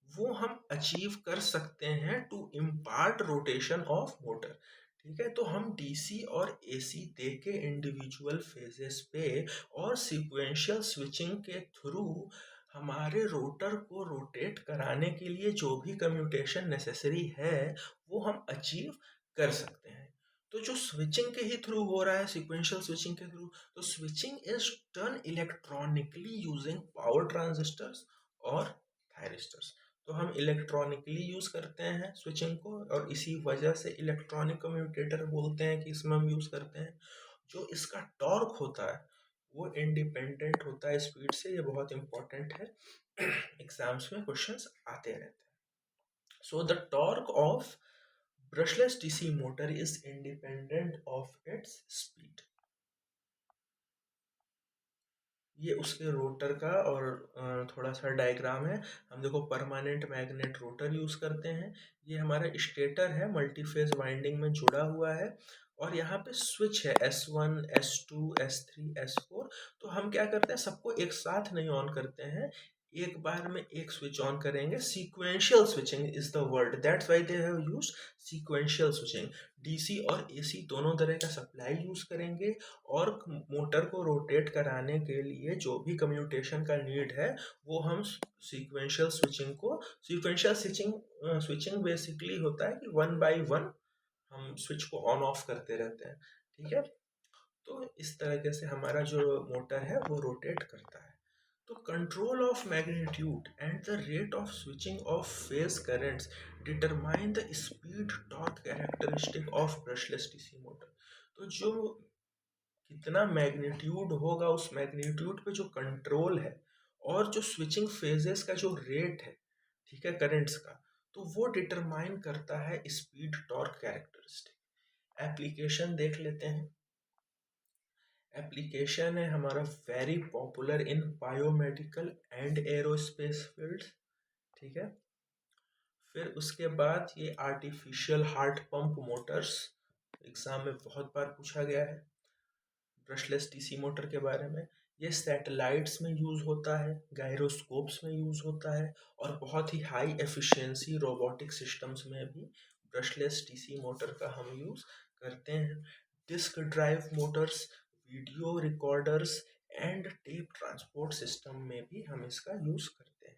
S1: वो हम अचीव कर सकते हैं to impart rotation of motor. ठीक है, तो हम डीसी और एसी दे के इंडिविजुअल फेजेस पे और सीक्वेंशियल स्विचिंग के थ्रू हमारे रोटर को रोटेट कराने के लिए जो भी कम्यूटेशन नेसेसरी है वो हम अचीव कर सकते हैं। तो जो स्विचिंग के ही थ्रू हो रहा है, सीक्वेंशियल स्विचिंग के थ्रू, तो switching is done electronically using power transistors और थायरिस्टर्स। तो हम इलेक्ट्रॉनिकली यूज करते हैं स्विचिंग को, और इसी वजह से इलेक्ट्रॉनिक कम्यूटेटर बोलते हैं कि इसमें हम यूज करते हैं। जो इसका टॉर्क होता है वो इंडिपेंडेंट होता है स्पीड से। ये बहुत इंपॉर्टेंट है, एग्जाम्स में क्वेश्चंस आते रहते हैं। So the torque of brushless DC motor is independent of its speed. ये उसके रोटर का और थोड़ा सा डायग्राम है। हम देखो परमानेंट मैग्नेट रोटर यूज करते हैं। ये हमारा स्टेटर है, मल्टीफेज वाइंडिंग में जुड़ा हुआ है, और यहाँ पे स्विच है S1 S2 S3 S4। तो हम क्या करते हैं, सबको एक साथ नहीं ऑन करते हैं, एक बार में एक स्विच ऑन करेंगे। Sequential switching is the word, that's why they have used sequential switching. DC और एसी दोनों तरह का सप्लाई यूज करेंगे, और मोटर को रोटेट कराने के लिए जो भी कम्यूटेशन का नीड है वो हम सीक्वेंशियल स्विचिंग को, सीक्वेंशियल स्विचिंग स्विचिंग बेसिकली होता है कि वन बाय वन हम स्विच को ऑन ऑफ करते रहते हैं। ठीक है, तो इस तरीके से हमारा जो मोटर है वो रोटेट करता है। तो control of magnitude and the rate of switching off phase currents determine the speed torque characteristic of brushless DC motor. तो जो कितना मैग्नीट्यूड होगा, उस मैग्नीट्यूड पे जो कंट्रोल है, और जो स्विचिंग फेजेस का जो रेट है, ठीक है, करंट्स का, तो वो डिटरमाइन करता है स्पीड टॉर्क कैरेक्टरिस्टिक। एप्लीकेशन देख लेते हैं। एप्लीकेशन है हमारा very popular in biomedical and aerospace fields. ठीक है, फिर उसके बाद ये artificial heart pump Motors, exam में बहुत बार पूछा गया है ब्रशलेस डीसी मोटर के बारे में। ये सैटेलाइट्स में यूज़ होता है, गायरोस्कोप्स में यूज़ होता है, और बहुत ही हाई एफिशिएंसी रोबोटिक सिस्टम्स में भी ब्रशलेस डीसी मोटर का हम यूज़ करते हैं। Disk drive Motors, video recorders and tape transport system में भी हम इसका यूज़ करते हैं।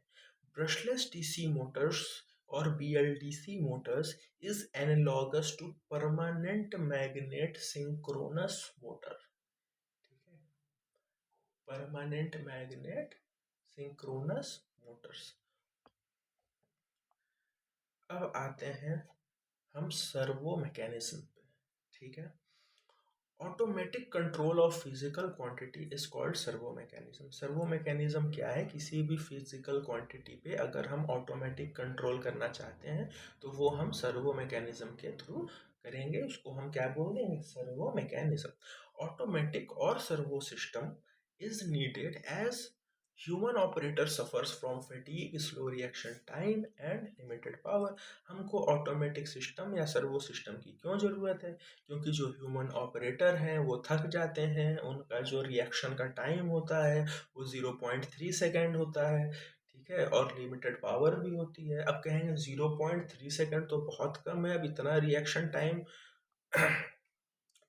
S1: ब्रशलेस डीसी मोटर्स और BLDC motors is analogous to permanent magnet synchronous motor। ठीक है, परमानेंट मैग्नेट सिंक्रोनस मोटर्स। अब आते हैं हम सर्वो मैकेनिज्म पे। ठीक है, automatic control of physical quantity is called servo mechanism. Servo mechanism क्या है? किसी भी फिजिकल क्वांटिटी पे अगर हम ऑटोमेटिक कंट्रोल करना चाहते हैं तो वो हम सर्वो मैकेनिज्म के थ्रू करेंगे। उसको हम क्या बोल देंगे? Servo mechanism. ऑटोमेटिक और servo system is needed as human operator suffers from fatigue, slow reaction time and limited power। हमको ऑटोमेटिक सिस्टम या सर्वो सिस्टम की क्यों ज़रूरत है? क्योंकि जो ह्यूमन ऑपरेटर हैं वो थक जाते हैं, उनका जो रिएक्शन का टाइम होता है वो 0.3 सेकेंड होता है। ठीक है, और लिमिटेड पावर भी होती है। अब कहेंगे 0.3 सेकेंड तो बहुत कम है, अब इतना रिएक्शन टाइम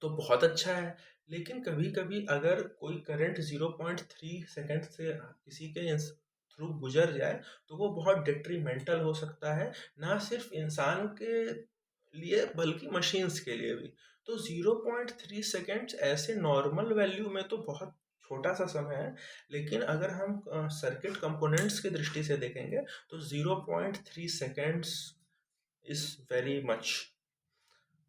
S1: तो बहुत अच्छा है, लेकिन कभी कभी अगर कोई करंट 0.3 सेकेंड से किसी के थ्रू गुजर जाए तो वो बहुत डिट्रीमेंटल हो सकता है, ना सिर्फ इंसान के लिए बल्कि मशीन्स के लिए भी। तो 0.3 सेकेंड्स ऐसे नॉर्मल वैल्यू में तो बहुत छोटा सा समय है, लेकिन अगर हम सर्किट कंपोनेंट्स की दृष्टि से देखेंगे तो 0.3 सेकेंड्स इज वेरी मच।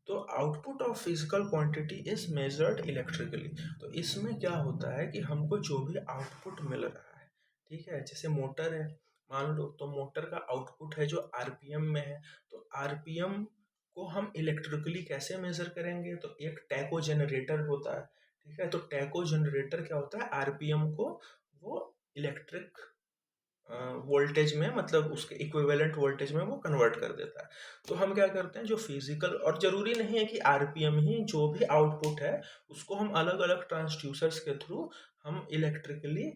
S1: तो output of physical quantity is measured electrically. तो इसमें क्या होता है कि हमको जो भी आउटपुट मिल रहा है, ठीक है, जैसे मोटर है मान लो, तो मोटर का आउटपुट है जो आरपीएम में है, तो आरपीएम को हम इलेक्ट्रिकली कैसे मेजर करेंगे? तो एक टैको जनरेटर होता है। ठीक है, तो टैको जनरेटर क्या होता है? आरपीएम को वो इलेक्ट्रिक वोल्टेज में, मतलब उसके इक्विवेलेंट वोल्टेज में वो कन्वर्ट कर देता है। तो हम क्या करते हैं, जो फिजिकल, और ज़रूरी नहीं है कि आरपीएम ही, जो भी आउटपुट है उसको हम अलग अलग ट्रांसड्यूसर्स के थ्रू हम इलेक्ट्रिकली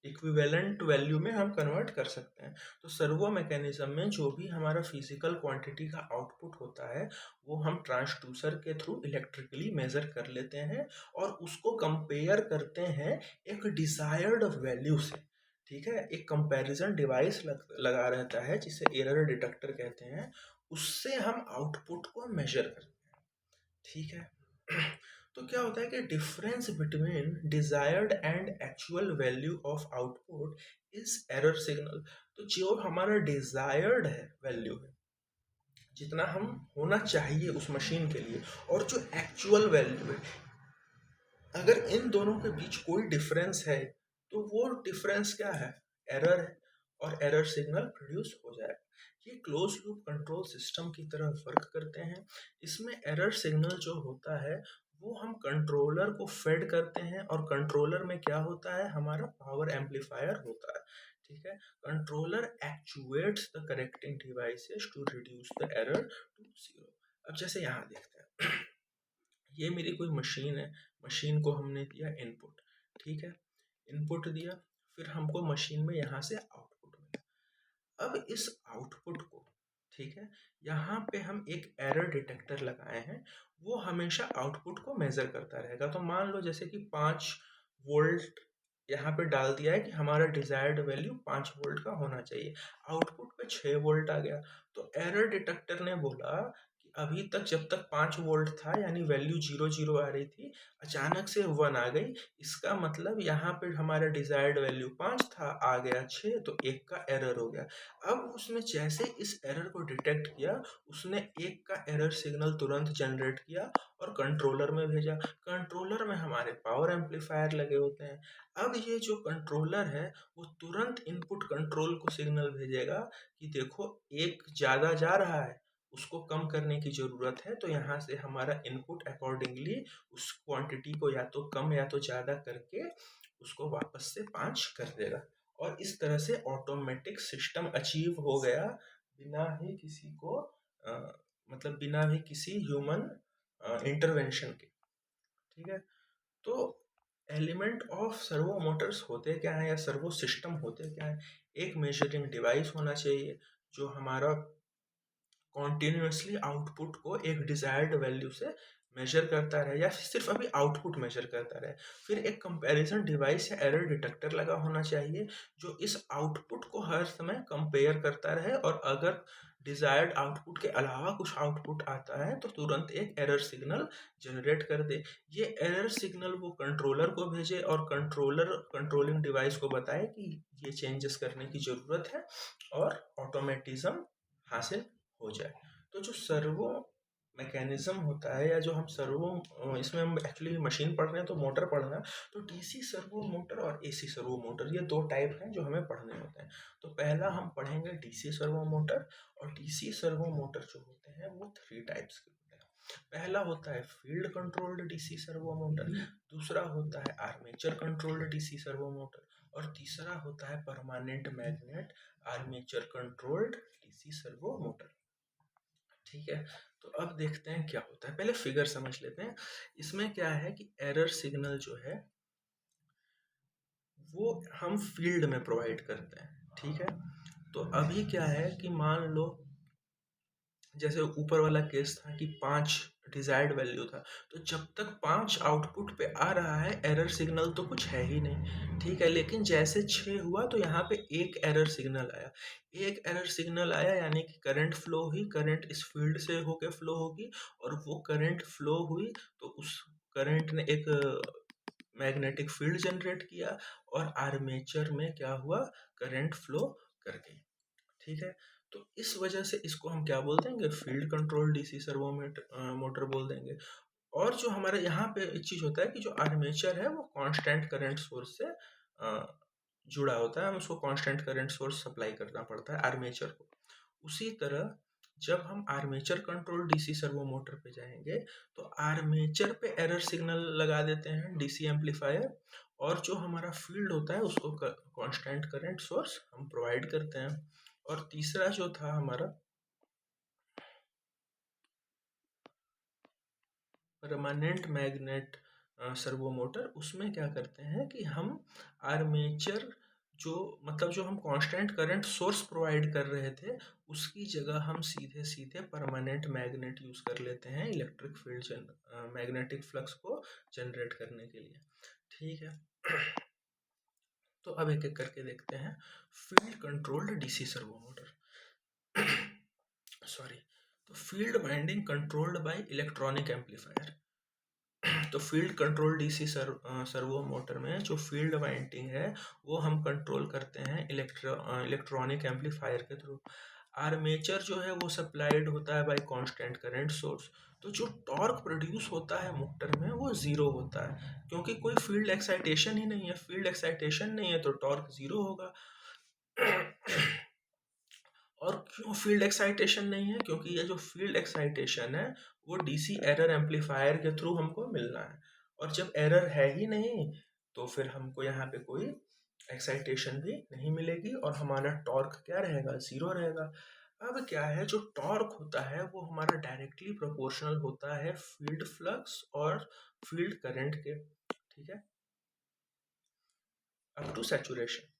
S1: इक्विवेलेंट वैल्यू में हम कन्वर्ट कर सकते हैं। तो सर्वो मैकेनिज्म में जो भी हमारा फिजिकल क्वांटिटी का आउटपुट होता है वो हम ट्रांसड्यूसर के थ्रू इलेक्ट्रिकली मेजर कर लेते हैं और उसको कंपेयर करते हैं एक डिजायर्ड वैल्यू से। ठीक है, एक कंपैरिजन डिवाइस लगा रहता है जिसे एरर डिटेक्टर कहते हैं, उससे हम आउटपुट को मेजर करते हैं। ठीक है, तो क्या होता है कि difference between desired and actual value of output is error signal. तो जो हमारा डिजायर्ड है वैल्यू है, जितना हम होना चाहिए उस मशीन के लिए, और जो एक्चुअल वैल्यू है, अगर इन दोनों के बीच कोई डिफरेंस है तो वो डिफरेंस क्या है? एरर है, और एरर सिग्नल प्रोड्यूस हो जाएगा। ये क्लोज लूप कंट्रोल सिस्टम की तरह वर्क करते हैं। इसमें एरर सिग्नल जो होता है वो हम कंट्रोलर को फेड करते हैं, और कंट्रोलर में क्या होता है? हमारा पावर एम्पलीफायर होता है। ठीक है, controller actuates the correcting devices to reduce the error to zero. अब जैसे यहाँ देखते हैं, ये मेरी कोई मशीन है, मशीन को हमने दिया इनपुट। ठीक है, इनपुट दिया, फिर हमको मशीन में यहाँ से आउटपुट मिला। अब इस आउटपुट को, ठीक है, यहाँ पे हम एक एरर डिटेक्टर लगाए हैं, वो हमेशा आउटपुट को मेजर करता रहेगा। तो मान लो जैसे कि 5 वोल्ट यहाँ पे डाल दिया है कि हमारा डिजायर्ड वैल्यू 5 वोल्ट का होना चाहिए, आउटपुट पे 6 वोल्ट आ गया। तो एरर डिटेक्टर ने बोला कि अभी तक जब तक 5 वोल्ट था यानी वैल्यू 0 0 आ रही थी, अचानक से 1 आ गई, इसका मतलब यहाँ पे हमारा डिजायर्ड वैल्यू 5 था, आ गया 6, तो 1 का एरर हो गया। अब उसने जैसे इस एरर को डिटेक्ट किया, उसने 1 का एरर सिग्नल तुरंत जनरेट किया और कंट्रोलर में भेजा। कंट्रोलर में हमारे पावर एम्पलीफायर लगे होते हैं। अब ये जो कंट्रोलर है वो तुरंत इनपुट कंट्रोल को सिग्नल भेजेगा कि देखो 1 ज़्यादा जा रहा है, उसको कम करने की ज़रूरत है। तो यहाँ से हमारा इनपुट अकॉर्डिंगली उस क्वांटिटी को या तो कम या तो ज़्यादा करके उसको वापस से 5 कर देगा। और इस तरह से ऑटोमेटिक सिस्टम अचीव हो गया बिना ही किसी को मतलब बिना भी किसी ह्यूमन इंटरवेंशन के। ठीक है, तो एलिमेंट ऑफ सर्वो मोटर्स होते क्या हैं या सर्वो सिस्टम होते क्या हैं? एक मेजरिंग डिवाइस होना चाहिए जो हमारा कॉन्टिन्यूसली आउटपुट को एक डिजायर्ड वैल्यू से मेजर करता रहे या सिर्फ अभी आउटपुट मेजर करता रहे। फिर एक कंपैरिजन डिवाइस या एरर डिटेक्टर लगा होना चाहिए जो इस आउटपुट को हर समय कंपेयर करता रहे, और अगर डिजायर्ड आउटपुट के अलावा कुछ आउटपुट आता है तो तुरंत एक एरर सिग्नल जनरेट कर दे। ये एरर सिग्नल वो कंट्रोलर को भेजे और कंट्रोलर कंट्रोलिंग डिवाइस को बताए कि ये चेंजेस करने की ज़रूरत है और ऑटोमेटिज्म हासिल हो जाए। तो जो सर्वो मैकेनिज्म होता है या जो हम सर्वो इसमें हम एक्चुअली मशीन पढ़ रहे हैं तो मोटर पढ़ रहे हैं, तो डीसी सर्वो मोटर और एसी सर्वो मोटर ये दो टाइप हैं जो हमें पढ़ने होते हैं। तो पहला हम पढ़ेंगे डीसी सर्वो मोटर, और डीसी सर्वो मोटर जो होते हैं वो 3 टाइप्स के होते हैं। पहला होता है field controlled DC servo motor, दूसरा होता है armature controlled DC servo motor, और तीसरा होता है permanent magnet armature controlled DC servo motor. ठीक है, तो अब देखते हैं क्या होता है। पहले फिगर समझ लेते हैं। इसमें क्या है कि एरर सिग्नल जो है वो हम फील्ड में प्रोवाइड करते हैं। ठीक है, तो अभी क्या है कि मान लो जैसे ऊपर वाला केस था कि 5 डिजायर्ड वैल्यू था, तो जब तक 5 आउटपुट पे आ रहा है एरर सिग्नल तो कुछ है ही नहीं। ठीक है, लेकिन जैसे 6 हुआ तो यहाँ पे एक एरर सिग्नल आया। एक एरर सिग्नल आया यानी कि करंट फ्लो हुई, करंट इस फील्ड से होके फ्लो होगी, और वो करंट फ्लो हुई तो उस करंट ने एक मैग्नेटिक फील्ड जनरेट किया और आर्मेचर में क्या हुआ, करंट फ्लो कर गई। ठीक है, तो इस वजह से इसको हम क्या बोल देंगे, field control DC servo motor बोल देंगे। और जो हमारे यहाँ पे एक चीज होता है कि जो आर्मेचर है वो कांस्टेंट करंट सोर्स से जुड़ा होता है, हम उसको कांस्टेंट करंट सोर्स सप्लाई करना पड़ता है आर्मेचर को। उसी तरह जब हम armature control DC servo motor पे जाएंगे तो आर्मेचर पे एरर सिग्नल लगा देते हैं डीसी एम्पलीफायर, और जो हमारा फील्ड होता है उसको कांस्टेंट करंट सोर्स हम प्रोवाइड करते हैं। और तीसरा जो था हमारा परमानेंट मैग्नेट सर्वो मोटर, उसमें क्या करते हैं कि हम आर्मेचर जो मतलब जो हम कांस्टेंट करंट सोर्स प्रोवाइड कर रहे थे उसकी जगह हम सीधे सीधे परमानेंट मैग्नेट यूज कर लेते हैं इलेक्ट्रिक फील्ड मैग्नेटिक फ्लक्स को जनरेट करने के लिए। ठीक है, तो अब एक एक करके देखते हैं। Field controlled DC servo motor sorry, तो field winding controlled by electronic amplifier. तो field control DC servo motor में जो फील्ड वाइंडिंग है वो हम कंट्रोल करते हैं इलेक्ट्रॉनिक एम्पलीफायर के थ्रू। आर्मेचर जो है वो सप्लाइड होता है बाय कांस्टेंट करंट सोर्स। तो जो टॉर्क प्रोड्यूस होता है मोटर में वो जीरो होता है, क्योंकि कोई फील्ड एक्साइटेशन ही नहीं है। फील्ड एक्साइटेशन नहीं है तो टॉर्क जीरो होगा। और क्यों फील्ड एक्साइटेशन नहीं है, क्योंकि ये जो फील्ड एक्साइटेशन है वो डीसी एरर एम्पलीफायर के थ्रू हमको मिलना है, और जब एरर है ही नहीं तो फिर हमको यहाँ पे कोई एक्साइटेशन भी नहीं मिलेगी और हमारा टॉर्क क्या रहेगा, जीरो रहेगा। अब क्या है, जो टॉर्क होता है वो हमारा डायरेक्टली प्रोपोर्शनल होता है फील्ड फ्लक्स और फील्ड करंट के। ठीक है, अप टू सैचुरेशन।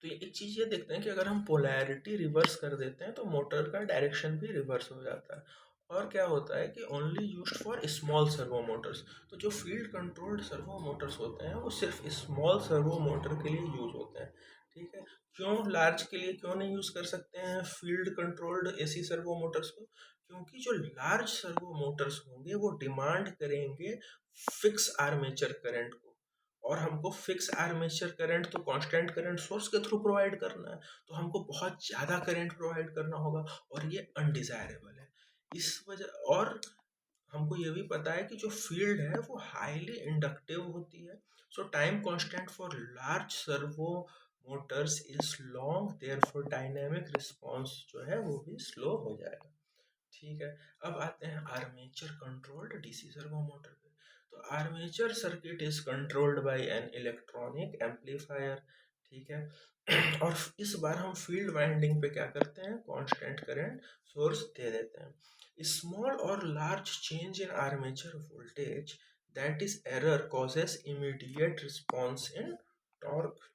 S1: तो एक चीज़ ये देखते हैं कि अगर हम पोलैरिटी रिवर्स कर देते हैं तो मोटर का डायरेक्शन भी रिवर्स हो जाता है। और क्या होता है कि only used for small servo Motors. तो जो फील्ड कंट्रोल्ड सर्वो मोटर्स होते हैं वो सिर्फ स्मॉल सर्वो मोटर के लिए यूज होते हैं। ठीक है, क्यों लार्ज के लिए क्यों नहीं यूज कर सकते हैं field controlled AC servo Motors को? क्योंकि जो लार्ज सर्वो मोटर्स होंगे वो डिमांड करेंगे फिक्स आर्मेचर करंट को, और हमको फिक्स आर्मेचर करंट तो कांस्टेंट करंट सोर्स के थ्रू प्रोवाइड करना है, तो हमको बहुत ज़्यादा करंट प्रोवाइड करना होगा, और ये अनडिजायरेबल है इस वजह। और हमको ये भी पता है कि जो फील्ड है वो हाईली इंडक्टिव होती है। सो time constant for large servo Motors is long, therefore dynamic response जो है वो भी स्लो हो जाएगा। ठीक है, अब आते हैं armature controlled DC servo motor पे। तो armature circuit is controlled by an electronic amplifier, ठीक है। और इस बार हम फील्ड वाइंडिंग पे क्या करते हैं, कांस्टेंट करंट सोर्स दे देते हैं। स्मॉल और large change in armature voltage that is error causes immediate response in torque.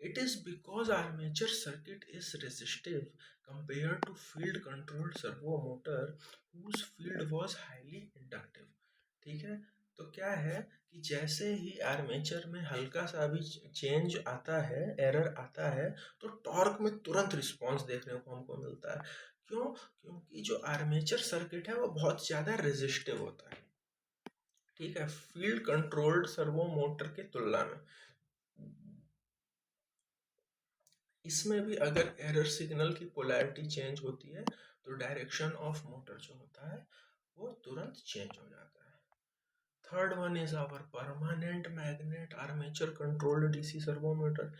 S1: It is because armature circuit is resistive compared to field controlled servo motor whose field was highly inductive, ठीक है। तो क्या है कि जैसे ही armature में हल्का सा भी चेंज आता है, एरर आता है, तो टॉर्क में तुरंत रिस्पांस देखने को हमको मिलता है। क्यों? क्योंकि जो आर्मेचर सर्किट है वो बहुत ज़्यादा रेजिस्टिव होता है, ठीक है, फील्ड कंट्रोल्ड सर्वो मोटर की तुलना में। इसमें भी अगर एरर सिग्नल की पोलैरिटी चेंज होती है तो डायरेक्शन ऑफ मोटर जो होता है वो तुरंत चेंज हो जाता है। Third one is our permanent magnet armature controlled DC servo motor.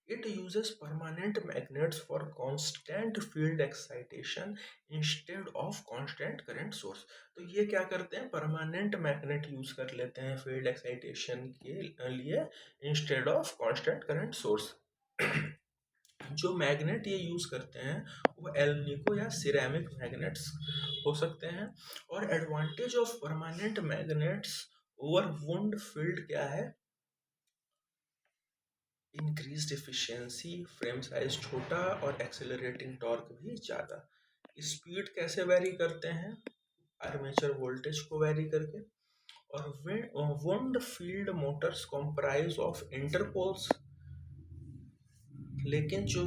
S1: It uses permanent magnets for constant field excitation instead of constant current source. तो ये क्या करते हैं, परमानेंट मैग्नेट यूज कर लेते हैं फील्ड एक्साइटेशन के लिए instead of constant current source. जो मैग्नेट ये यूज़ करते हैं वो एल्यूमिनिको या सिरेमिक मैग्नेट्स हो सकते हैं। और advantage of permanent magnets over wound field क्या है, इंक्रीज्ड एफिशिएंसी, फ्रेम साइज छोटा और एक्सेलरेटिंग टॉर्क भी ज़्यादा। स्पीड कैसे वेरी करते हैं, आर्मेचर वोल्टेज को वेरी करके। और wound field Motors comprise of Interpol's, लेकिन जो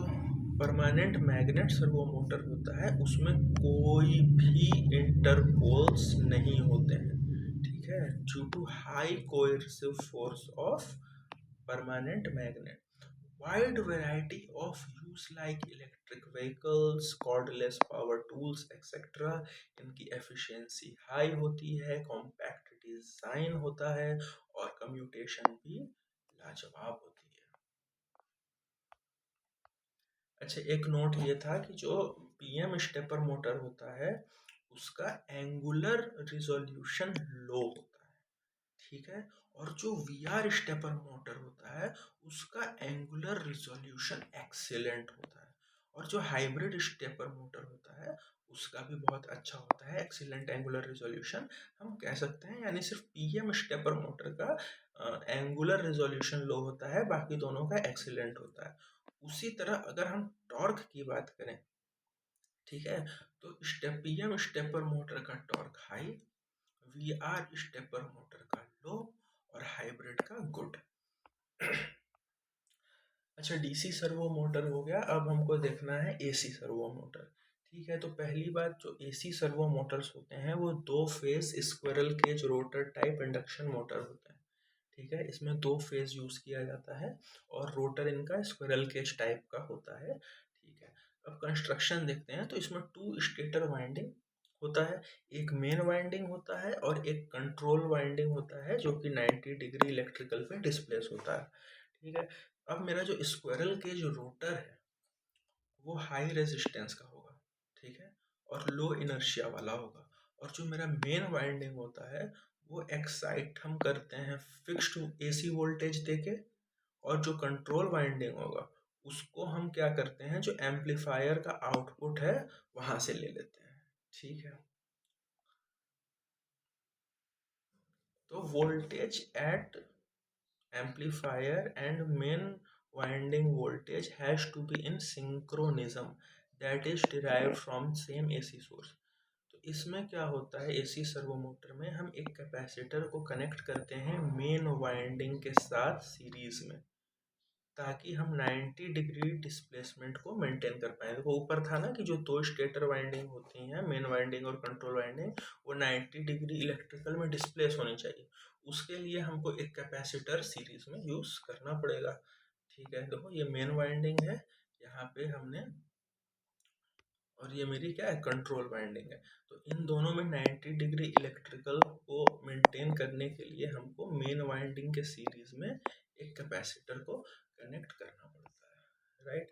S1: परमानेंट मैग्नेट सर्वो मोटर होता है उसमें कोई भी इंटरपोल्स नहीं होते हैं, ठीक है, due to high coercive force of permanent magnet. Wide variety of use like electric vehicles, cordless power tools etcetera, इनकी एफिशिएंसी हाई होती है, कॉम्पैक्ट डिजाइन होता है और कम्यूटेशन भी लाजवाब होती है। अच्छा, एक नोट ये था कि जो पीएम स्टेपर मोटर होता है उसका एंगुलर रिजोल्यूशन लो होता है, ठीक है, और जो वीआर स्टेपर मोटर होता है उसका एंगुलर रिजोल्यूशन एक्सीलेंट होता है। और जो हाइब्रिड स्टेपर मोटर होता है उसका भी बहुत अच्छा होता है, एक्सीलेंट एंगुलर रिजोल्यूशन हम कह सकते हैं। यानी सिर्फ पीएम स्टेपर मोटर का एंगुलर रिजोल्यूशन लो होता है, बाकी दोनों का एक्सीलेंट होता है। उसी तरह अगर हम टॉर्क की बात करें, ठीक है, तो पीएम स्टेपर मोटर का torque high, VR stepper motor का लो और हाइब्रिड का गुड। अच्छा, डीसी सर्वो मोटर हो गया, अब हमको देखना है एसी सर्वो मोटर, ठीक है। तो पहली बात, जो एसी सर्वो मोटर्स होते हैं वो दो phase squirrel cage rotor type induction motor होते हैं, ठीक है। इसमें दो फेज यूज किया जाता है और रोटर इनका स्क्विरल केज टाइप का होता है, ठीक है। अब कंस्ट्रक्शन देखते हैं, तो इसमें टू स्टेटर वाइंडिंग होता है, एक मेन वाइंडिंग होता है और एक कंट्रोल वाइंडिंग होता है जो कि 90 डिग्री इलेक्ट्रिकल पे डिस्प्लेस होता है, ठीक है। अब मेरा जो स्क्विरल के जो रोटर है वो हाई रेजिस्टेंस का होगा, ठीक है, और लो इनर्शिया वाला होगा। और जो मेरा मेन वाइंडिंग होता है वो एक्साइट हम करते हैं फिक्स्ड एसी वोल्टेज देके, और जो कंट्रोल वाइंडिंग होगा उसको हम क्या करते हैं, जो एम्पलीफायर का आउटपुट है वहां से ले लेते हैं, ठीक है। तो voltage at amplifier and main winding voltage has to be in synchronism, that is derived from same AC source। तो इसमें क्या होता है, एसी सर्वो मोटर में हम एक कैपेसिटर को कनेक्ट करते हैं मेन वाइंडिंग के साथ सीरीज में, ताकि हम 90 डिग्री डिस्प्लेसमेंट को मेंटेन कर पाए। वो ऊपर था ना कि जो दो स्टेटर वाइंडिंग होती हैं, मेन वाइंडिंग और कंट्रोल वाइंडिंग, वो 90 डिग्री इलेक्ट्रिकल में डिस्प्लेस होनी चाहिए। उसके लिए हमको एक कैपेसिटर सीरीज में यूज करना पड़ेगा, ठीक है। देखो ये मेन वाइंडिंग है यहाँ पे हमने, और ये मेरी क्या है, कंट्रोल वाइंडिंग है। तो इन दोनों में 90 डिग्री इलेक्ट्रिकल को मेंटेन करने के लिए हमको मेन वाइंडिंग के सीरीज में एक कैपेसिटर को कनेक्ट करना पड़ता है, राइट।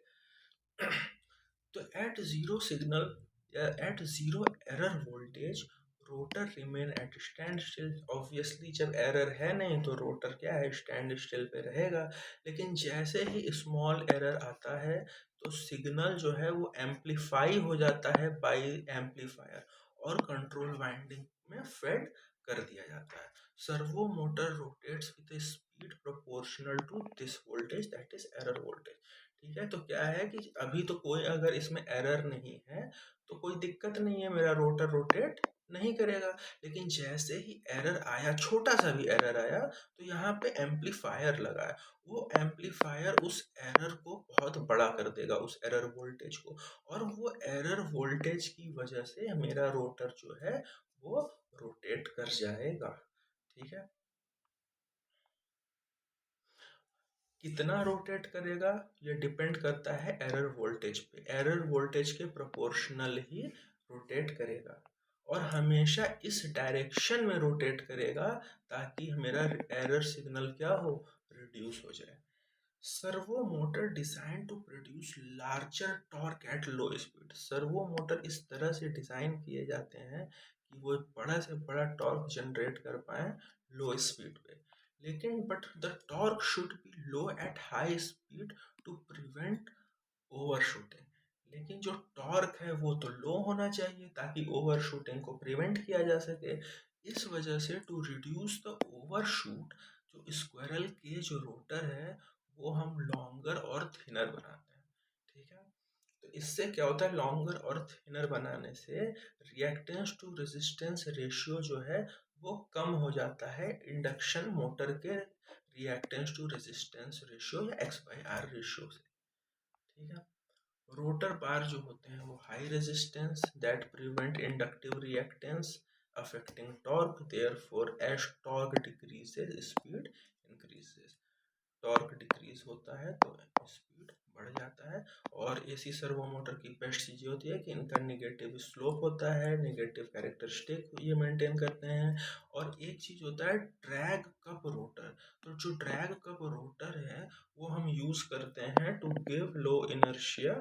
S1: तो एट जीरो सिग्नल या at zero error voltage, rotor remain at stand still. Obviously जब एरर है नहीं तो रोटर क्या है, स्टैंड स्टिल पे रहेगा। लेकिन जैसे ही स्मॉल एरर आता है तो सिग्नल जो है वो एम्पलीफाई हो जाता है बाय एम्पलीफायर और कंट्रोल वाइंडिंग में फेड कर दिया जाता है। Servo motor rotates with speed proportional to this voltage that is error voltage. ठीक है, तो क्या है कि अभी तो कोई अगर इसमें एरर नहीं है तो कोई दिक्कत नहीं है, मेरा रोटर रोटेट नहीं करेगा। लेकिन जैसे ही एरर आया, छोटा सा भी एरर आया, तो यहाँ पे एम्पलीफायर लगा है, वो एम्पलीफायर उस एरर को बहुत बड़ा कर देगा, उस एरर वोल्टेज को, और वो एरर वोल्टेज की वजह से मेरा रोटर जो है वो रोटेट कर जाएगा। ठीक है, कितना रोटेट करेगा ये डिपेंड करता है एरर वोल्टेज पे। एरर वोल्टेज के प्रोपोर्शनल ही रोटेट करेगा और हमेशा इस डायरेक्शन में रोटेट करेगा ताकि मेरा एरर सिग्नल क्या हो, रिड्यूस हो जाए। Servo motor design to produce larger torque at low speed. Servo motor इस तरह से डिजाइन किए जाते हैं कि वो बड़ा से बड़ा टॉर्क जनरेट कर पाए लो स्पीड पे। लेकिन but the torque should be low at high speed to prevent overshooting. लेकिन जो टॉर्क है वो तो लो होना चाहिए ताकि ओवरशूटिंग को प्रिवेंट किया जा सके। इस वजह से टू रिड्यूस द ओवरशूट, जो स्क्वायरल के जो रोटर है वो हम लॉन्गर और थिनर बनाते हैं। ठीक है, तो इससे क्या होता है, लॉन्गर और थिनर बनाने से रिएक्टेंस टू रेजिस्टेंस रेशियो जो है वो कम हो जाता है इंडक्शन मोटर के रिएक्टेंस टू रेजिस्टेंस रेशियो या x/r रेशियो से। ठीक है, रोटर बार जो होते हैं वो high resistance that prevent inductive reactance affecting torque, therefore as torque decreases speed increases. Torque decrease होता है तो स्पीड बढ़ जाता है। और एसी सर्वो मोटर की बेस्ट चीज़ होती है कि इनका निगेटिव स्लोप होता है, निगेटिव कैरेक्टरिस्टिक ये मेंटेन करते हैं। और एक चीज़ होता है ड्रैग कप रोटर। तो जो ड्रैग कप रोटर है वो हम यूज़ करते हैं टू गिव लो इनर्शिया।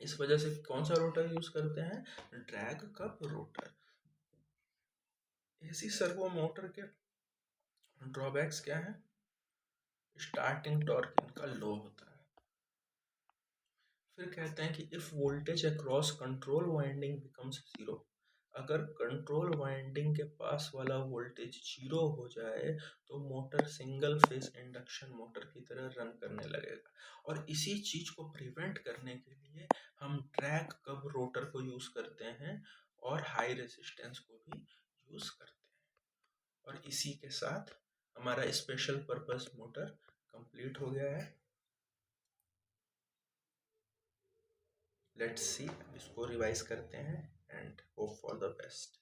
S1: इस वजह से कौन सा रोटर यूज़ करते हैं, drag cup rotor. AC servo motor के ड्रॉबैक्स क्या है, स्टार्टिंग टॉर्क इनका लो होता है। फिर कहते हैं कि if voltage across control winding becomes zero. अगर कंट्रोल वाइंडिंग के पास वाला वोल्टेज जीरो हो जाए तो motor single phase induction motor की तरह रन करने लगेगा। और इसी चीज को प्रिवेंट करने के लिए हम ड्रैग कब रोटर को यूज करते हैं और हाई रेजिस्टेंस को भी यूज करते हैं। और इसी के साथ हमारा स्पेशल पर्पस मोटर कंप्लीट हो गया है। लेट्स सी, इसको रिवाइज करते हैं and hope for the best.